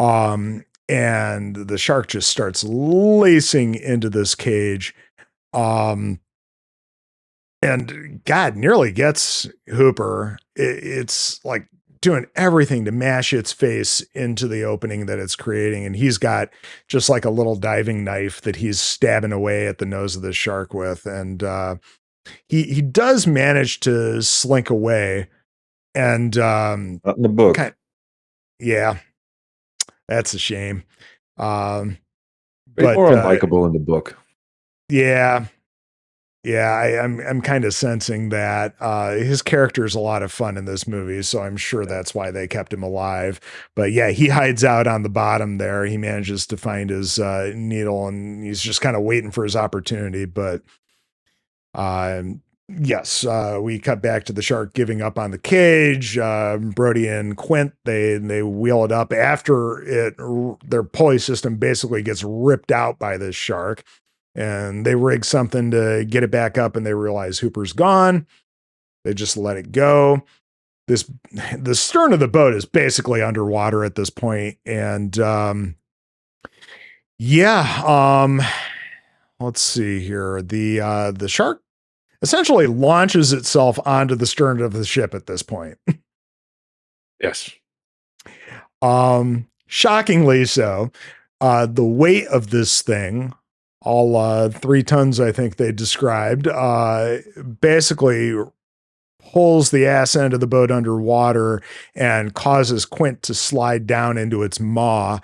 And the shark just starts lacing into this cage. And God nearly gets Hooper. It's like doing everything to mash its face into the opening that it's creating. And he's got just like a little diving knife that he's stabbing away at the nose of the shark with. And he does manage to slink away. And Not in the book. Yeah, that's a shame. Way But more unlikable in the book. Yeah. Yeah, I'm kind of sensing that his character is a lot of fun in this movie, so I'm sure that's why they kept him alive. But yeah, he hides out on the bottom there. He manages to find his needle, and he's just kind of waiting for his opportunity. But yes, we cut back to the shark giving up on the cage. Brody and Quint they wheel it up after their pulley system basically gets ripped out by this shark. And they rig something to get it back up, and they realize Hooper's gone. They just let it go. The stern of the boat is basically underwater at this point. And let's see here. The shark essentially launches itself onto the stern of the ship at this point. Yes. Shockingly so. The weight of this thing, all 3 tons, I think they described, basically pulls the ass end of the boat underwater and causes Quint to slide down into its maw.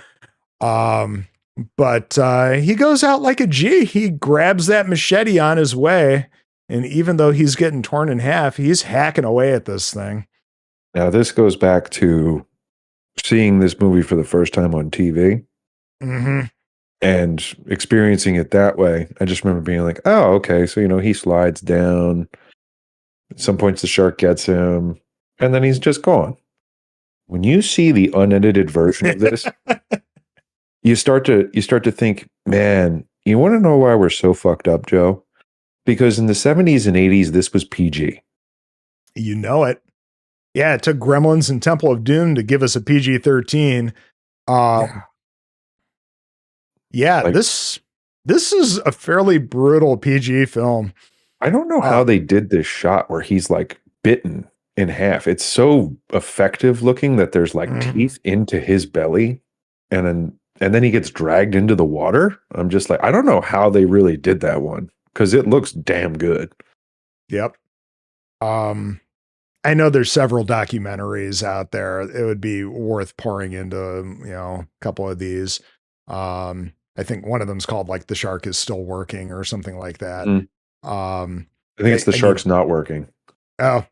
But he goes out like a G. He grabs that machete on his way, and even though he's getting torn in half, he's hacking away at this thing. Now, this goes back to seeing this movie for the first time on TV. Mm-hmm. And experiencing it that way. I just remember being like, oh, okay. So, he slides down. At some points the shark gets him, and then he's just gone. When you see the unedited version of this, you start to think, man, you want to know why we're so fucked up, Joe? Because in the 70s and 80s, this was PG. You know it. Yeah, it took Gremlins and Temple of Doom to give us a PG-13. Yeah, like, this is a fairly brutal PG film. I don't know how they did this shot where he's like bitten in half. It's so effective looking that there's like teeth into his belly, and then he gets dragged into the water. I'm just like, I don't know how they really did that one, because it looks damn good. Yep. I know there's several documentaries out there. It would be worth pouring into, a couple of these. I think one of them's called like The Shark Is Still Working or something like that. I think it's The Shark's Not Working. Oh,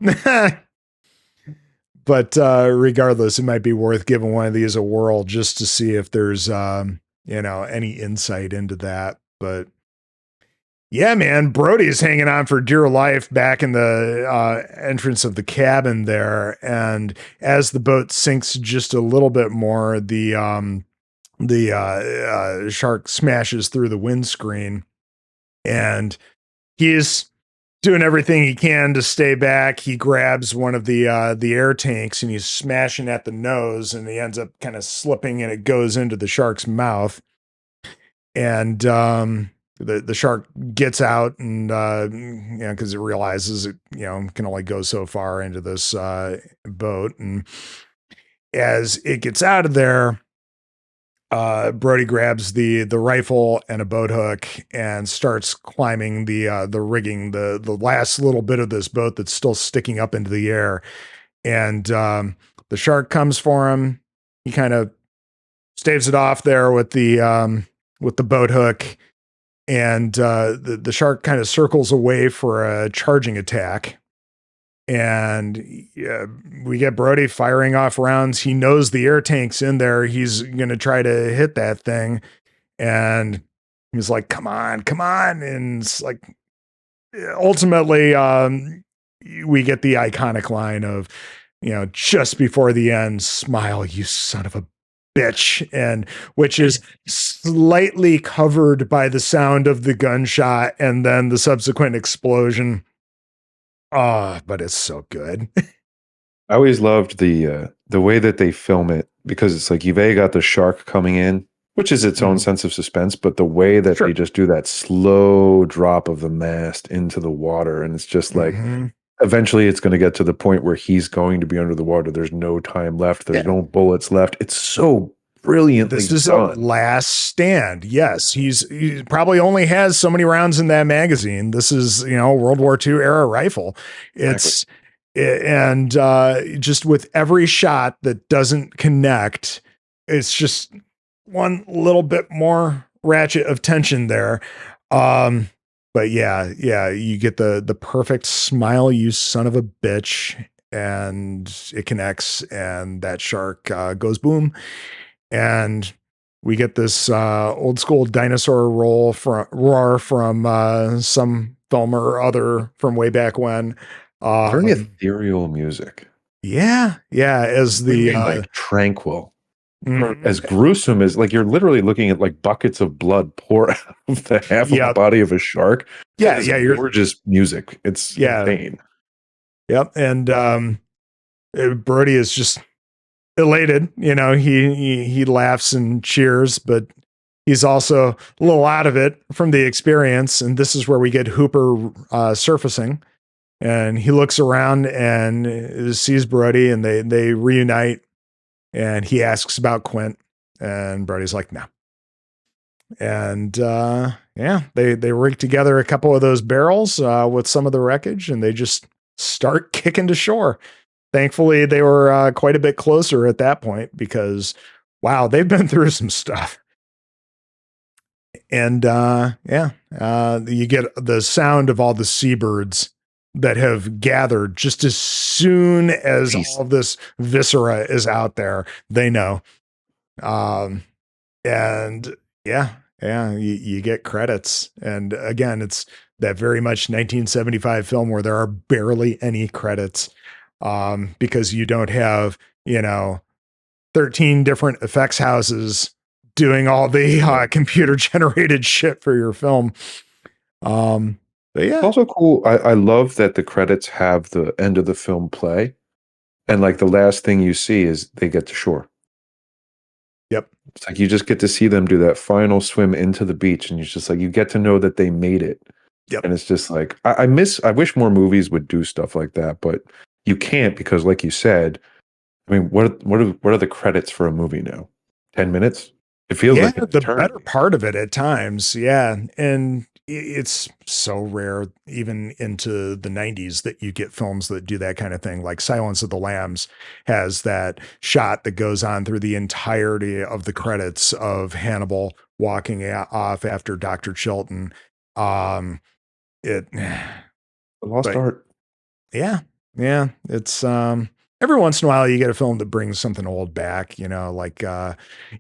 but regardless, it might be worth giving one of these a whirl just to see if there's, any insight into that. But yeah, man, Brody's hanging on for dear life back in the entrance of the cabin there. And as the boat sinks just a little bit more, the shark smashes through the windscreen, and he's doing everything he can to stay back. He grabs one of the air tanks, and he's smashing at the nose, and he ends up kind of slipping, and it goes into the shark's mouth. And the shark gets out, and because it realizes it can only go so far into this boat. And as it gets out of there, Brody grabs the rifle and a boat hook and starts climbing the rigging, the last little bit of this boat that's still sticking up into the air. And the shark comes for him. He kind of staves it off there with the boat hook, and the shark kind of circles away for a charging attack. And we get Brody firing off rounds. He knows the air tank's in there. He's going to try to hit that thing. And he's like, come on. And it's like, ultimately, we get the iconic line of, just before the end, smile, you son of a bitch. And which is slightly covered by the sound of the gunshot and then the subsequent explosion. But it's so good. I always loved the the way that they film it, because it's like you've got the shark coming in, which is its own sense of suspense, but the way that they just do that slow drop of the mast into the water, and it's just like eventually it's going to get to the point where he's going to be under the water. There's no time left. There's no bullets left. It's so brilliantly This is done. a last stand. Yes, he probably only has so many rounds in that magazine. This is, World War II era rifle. It's and just with every shot that doesn't connect, it's just one little bit more ratchet of tension there. But yeah, you get the perfect smile, you son of a bitch, and it connects, and that shark goes boom, and we get this old school dinosaur roar from some film or other from way back when. Very ethereal music. Yeah, as the like tranquil. As gruesome as, like, you're literally looking at like buckets of blood pour out of the half of the body of a shark. Yeah, gorgeous music. It's insane. Yep, and Brody is just elated. He laughs and cheers, but he's also a little out of it from the experience. And this is where we get Hooper surfacing, and he looks around and sees Brody, and they reunite. And he asks about Quint, and Brody's like, no. And they rig together a couple of those barrels with some of the wreckage, and they just start kicking to shore. Thankfully, they were quite a bit closer at that point because, wow, they've been through some stuff. And you get the sound of all the seabirds that have gathered just as soon as all of this viscera is out there. They know. You get credits. And again, it's that very much 1975 film where there are barely any credits, because you don't have, 13 different effects houses doing all the computer generated shit for your film. But yeah. It's also cool. I love that the credits have the end of the film play, and like the last thing you see is they get to shore. Yep. It's like you just get to see them do that final swim into the beach, and you're just like, you get to know that they made it. Yep. And it's just like, I wish more movies would do stuff like that, but you can't, because like you said, I mean, what are the credits for a movie now? 10 minutes? It feels like the better part of it at times. Yeah. And it's so rare, even into the 90s, that you get films that do that kind of thing. Like Silence of the Lambs has that shot that goes on through the entirety of the credits of Hannibal walking off after Dr. Chilton. Lost art. Yeah. It's every once in a while you get a film that brings something old back, like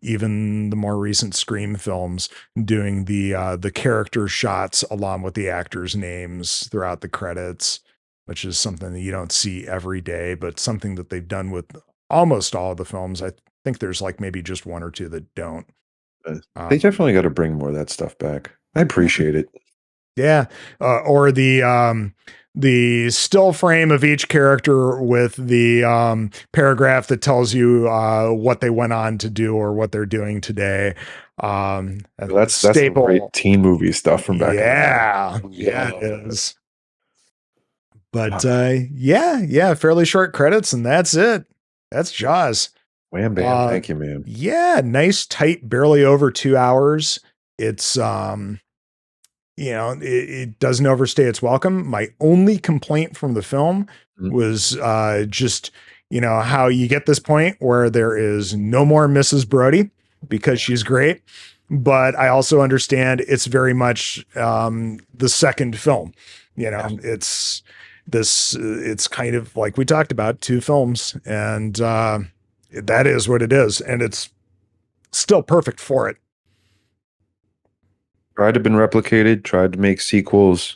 even the more recent Scream films doing the character shots along with the actors' names throughout the credits, which is something that you don't see every day, but something that they've done with almost all of the films. I think there's like maybe just one or two that don't. They definitely got to bring more of that stuff back. I appreciate it. Yeah. Or the still frame of each character with the paragraph that tells you what they went on to do or what they're doing today. That's great teen movie stuff from back. Yeah, it is. But fairly short credits, and that's it. That's Jaws. Wham bam! Thank you, man. Yeah, nice, tight, barely over 2 hours. It's it doesn't overstay its welcome. My only complaint from the film was just, how you get this point where there is no more Mrs. Brody because she's great. But I also understand it's very much the second film. It's kind of like we talked about, 2 films, and that is what it is. And it's still perfect for it. Tried to been replicated, tried to make sequels,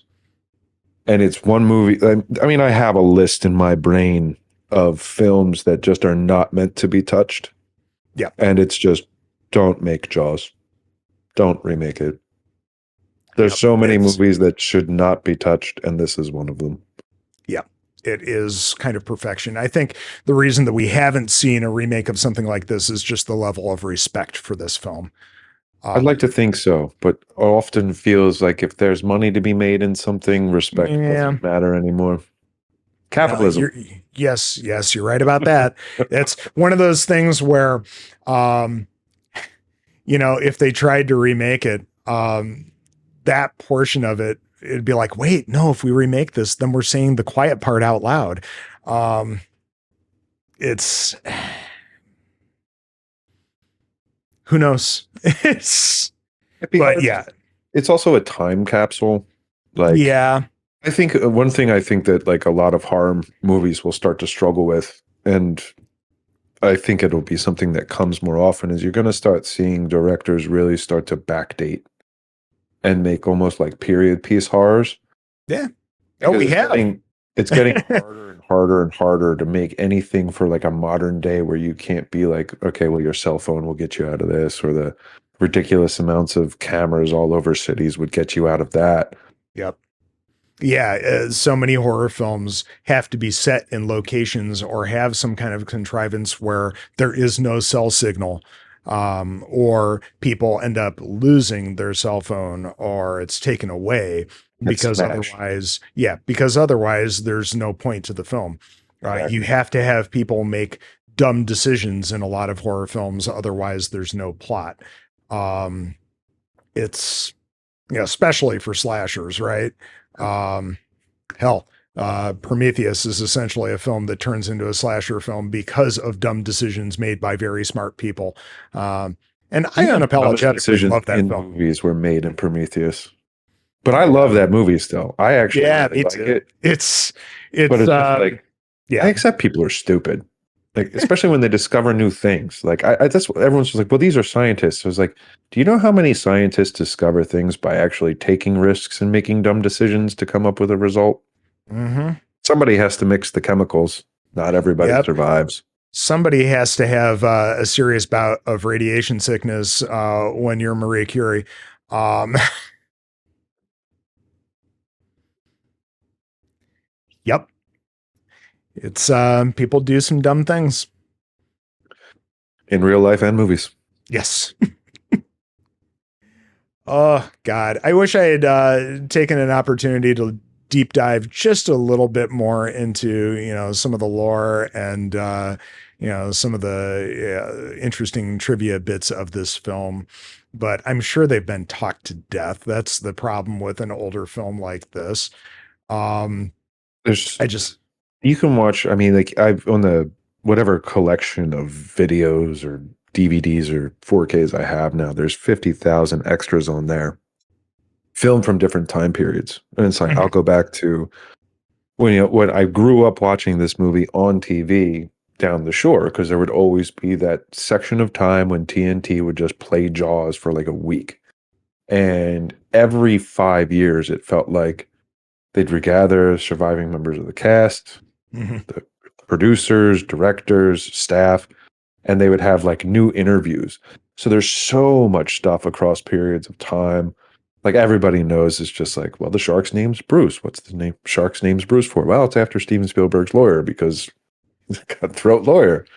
and it's one movie. I mean, I have a list in my brain of films that just are not meant to be touched. Yeah. And it's just, don't make Jaws. Don't remake it. There's so many movies that should not be touched, and this is one of them. Yeah. it is kind of perfection. I think the reason that we haven't seen a remake of something like this is just the level of respect for this film. I'd like to think so, but often feels like if there's money to be made in something, respect Yeah. doesn't matter anymore. Capitalism. Yes, you're right about that. It's one of those things where, if they tried to remake it, that portion of it, it'd be like, wait, no, if we remake this, then we're saying the quiet part out loud. It's who knows? But yeah, it's also a time capsule. Like, yeah, I think one thing I think that like a lot of horror movies will start to struggle with, and I think it'll be something that comes more often, is you're going to start seeing directors really start to backdate and make almost like period piece horrors. Yeah. Oh, we have. It's getting harder and harder and harder to make anything for like a modern day where you can't be like, okay, well, your cell phone will get you out of this, or the ridiculous amounts of cameras all over cities would get you out of that. Yep. Yeah, so many horror films have to be set in locations or have some kind of contrivance where there is no cell signal, or people end up losing their cell phone or it's taken away because otherwise there's no point to the film. Exactly. You have to have people make dumb decisions in a lot of horror films, otherwise there's no plot. It's especially for slashers, right? Hell, Prometheus is essentially a film that turns into a slasher film because of dumb decisions made by very smart people. And I unapologetically love that film. Movies were made in Prometheus, but I love that movie still. I actually really like it. It's but it's just like, I accept people are stupid. Like, especially when they discover new things. Like, that's what everyone's just like, well, these are scientists. I was like, do you know how many scientists discover things by actually taking risks and making dumb decisions to come up with a result? Mm-hmm. Somebody has to mix the chemicals. Not everybody survives. Somebody has to have a serious bout of radiation sickness when you're Marie Curie. Yep. It's people do some dumb things in real life and movies. Yes. Oh God, I wish I had taken an opportunity to deep dive just a little bit more into some of the lore and some of the interesting trivia bits of this film. But I'm sure they've been talked to death. That's the problem with an older film like this. You can watch, I mean, like I've on the whatever collection of videos or DVDs or 4Ks I have now, there's 50,000 extras on there, filmed from different time periods. And it's like, I'll go back to when I grew up watching this movie on TV down the shore, because there would always be that section of time when TNT would just play Jaws for like a week. And every 5 years, it felt like they'd regather surviving members of the cast, the producers, directors, staff, and they would have like new interviews. So there's so much stuff across periods of time. Like everybody knows it's just like, well, the shark's name's Bruce. What's the name? Shark's name's Bruce for? Well, it's after Steven Spielberg's lawyer because he's a cutthroat lawyer.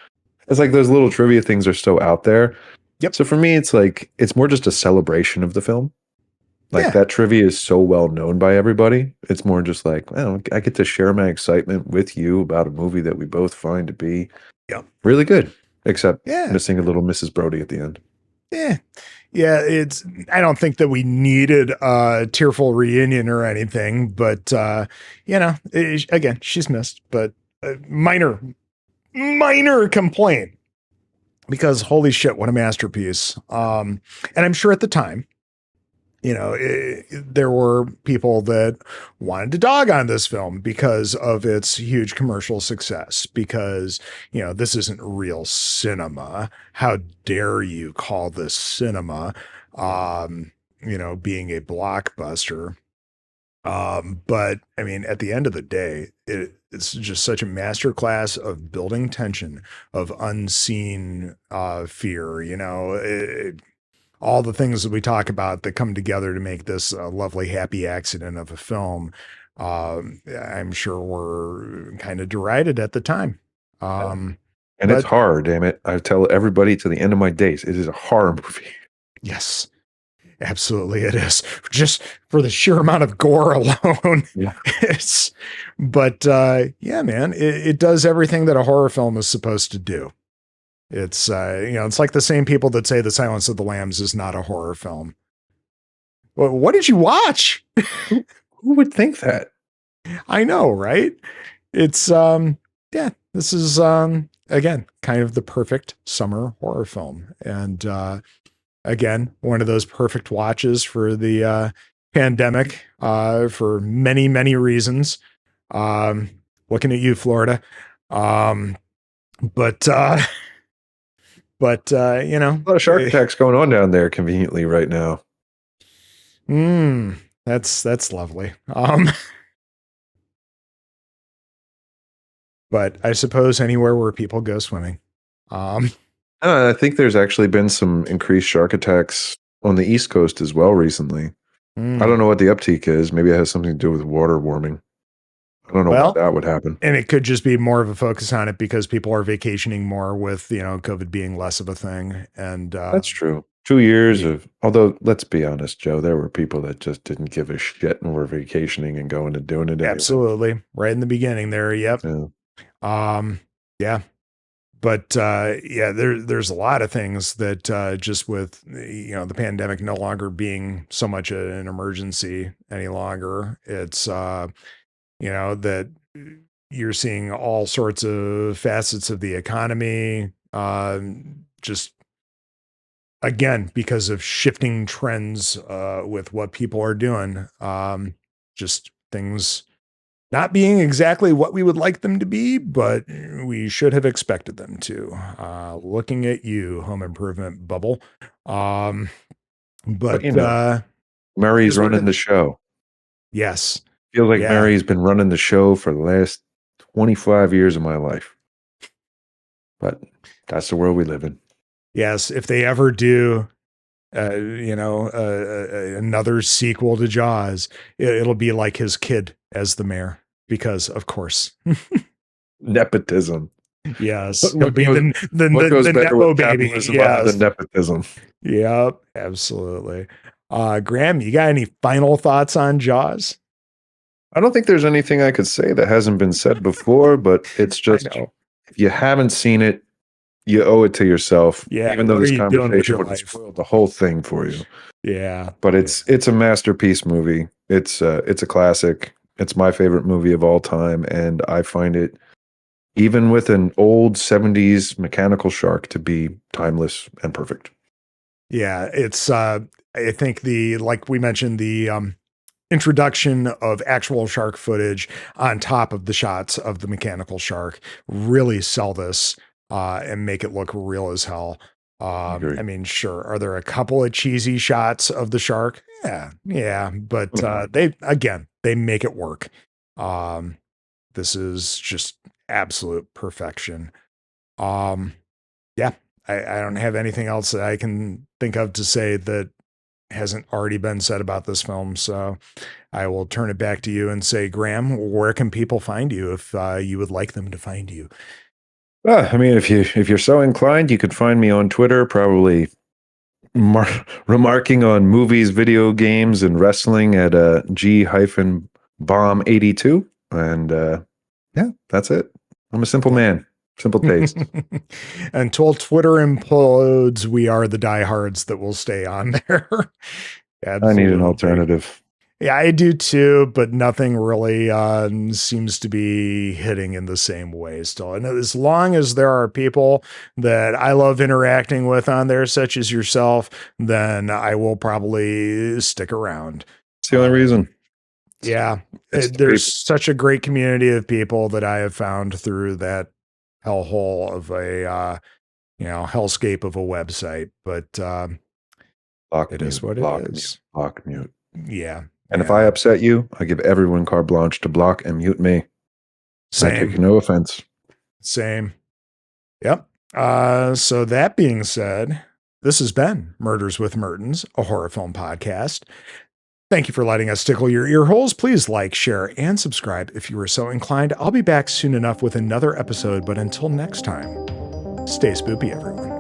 It's like those little trivia things are so out there. Yep. So for me, it's like, it's more just a celebration of the film. Like that trivia is so well known by everybody. It's more just like, well, I get to share my excitement with you about a movie that we both find to be really good, except missing a little Mrs. Brody at the end. Yeah. I don't think that we needed a tearful reunion or anything, but again, she's missed, but minor complaint, because holy shit, what a masterpiece. And I'm sure at the time, there were people that wanted to dog on this film because of its huge commercial success, because, this isn't real cinema. How dare you call this cinema, being a blockbuster. But I mean, at the end of the day, it's just such a masterclass of building tension, of unseen fear, all the things that we talk about that come together to make this a lovely, happy accident of a film. I'm sure were kind of derided at the time. And it's But horror, damn it. I tell everybody to the end of my days, it is a horror movie. yes, absolutely it is. Just for the sheer amount of gore alone. Yeah. But yeah, man, it does everything that a horror film is supposed to do. It's it's like the same people that say The Silence of the Lambs is not a horror film. Well, what did you watch? Who would think that? I know, right? It's yeah, this is again kind of the perfect summer horror film. And again, one of those perfect watches for the pandemic for many, many reasons. Looking at you, Florida. Um, but you know, A lot of shark attacks going on down there conveniently right now. That's lovely. But I suppose anywhere where people go swimming. I think there's actually been some increased shark attacks on the East Coast as well recently. I don't know what the uptick is. Maybe it has something to do with water warming. I don't know why that would happen. And it could just be more of a focus on it because people are vacationing more with, COVID being less of a thing. And that's true. 2 years of, although let's be honest, Joe, there were people that just didn't give a shit and were vacationing and going and doing it anyway. Absolutely. Right in the beginning there. Yep. Yeah. Yeah. But yeah, there's a lot of things that just with the pandemic no longer being so much an emergency any longer, it's that you're seeing all sorts of facets of the economy, just again because of shifting trends with what people are doing, just things not being exactly what we would like them to be, but we should have expected them to. Looking at you, home improvement bubble. But Murray's running the show. Yes. Feels like Murray's been running the show for the last 25 years of my life. But that's the world we live in. Yes. If they ever do, another sequel to Jaws, it'll be like his kid as the mayor. Because of course, nepotism. Yes, it'll be the nepo baby. Yes, the nepotism. Yep, absolutely. Graham, you got any final thoughts on Jaws? I don't think there's anything I could say that hasn't been said before, but it's just if you haven't seen it, you owe it to yourself. Yeah, even though this conversation would have spoiled the whole thing for you. Yeah, but it's a masterpiece movie. It's a classic. It's my favorite movie of all time, and I find it, even with an old 70s mechanical shark, to be timeless and perfect. Yeah, it's I think like we mentioned, the introduction of actual shark footage on top of the shots of the mechanical shark really sell this and make it look real as hell. I mean, sure, are there a couple of cheesy shots of the shark? Yeah, but they make it work. This is just absolute perfection. Yeah, I don't have anything else that I can think of to say that hasn't already been said about this film. So I will turn it back to you and say, Graham, where can people find you if you would like them to find you? I mean, if you're so inclined, you could find me on Twitter, probably remarking on movies, video games, and wrestling at G-Bomb82. And yeah, that's it. I'm a simple man. Simple taste. Until Twitter implodes, we are the diehards that will stay on there. I need an alternative. Yeah, I do too, but nothing really seems to be hitting in the same way still. And as long as there are people that I love interacting with on there, such as yourself, then I will probably stick around. It's the only reason. Yeah, there's such a great community of people that I have found through that hellhole of a hellscape of a website. But it is what it is. Block, mute. Yeah. And if I upset you, I give everyone carte blanche to block and mute me. Same. I take no offense. Same. Yep. So that being said, this has been Murders with Mertens, a horror film podcast. Thank you for letting us tickle your ear holes. Please like, share, and subscribe if you are so inclined. I'll be back soon enough with another episode, but until next time, stay spoopy, everyone.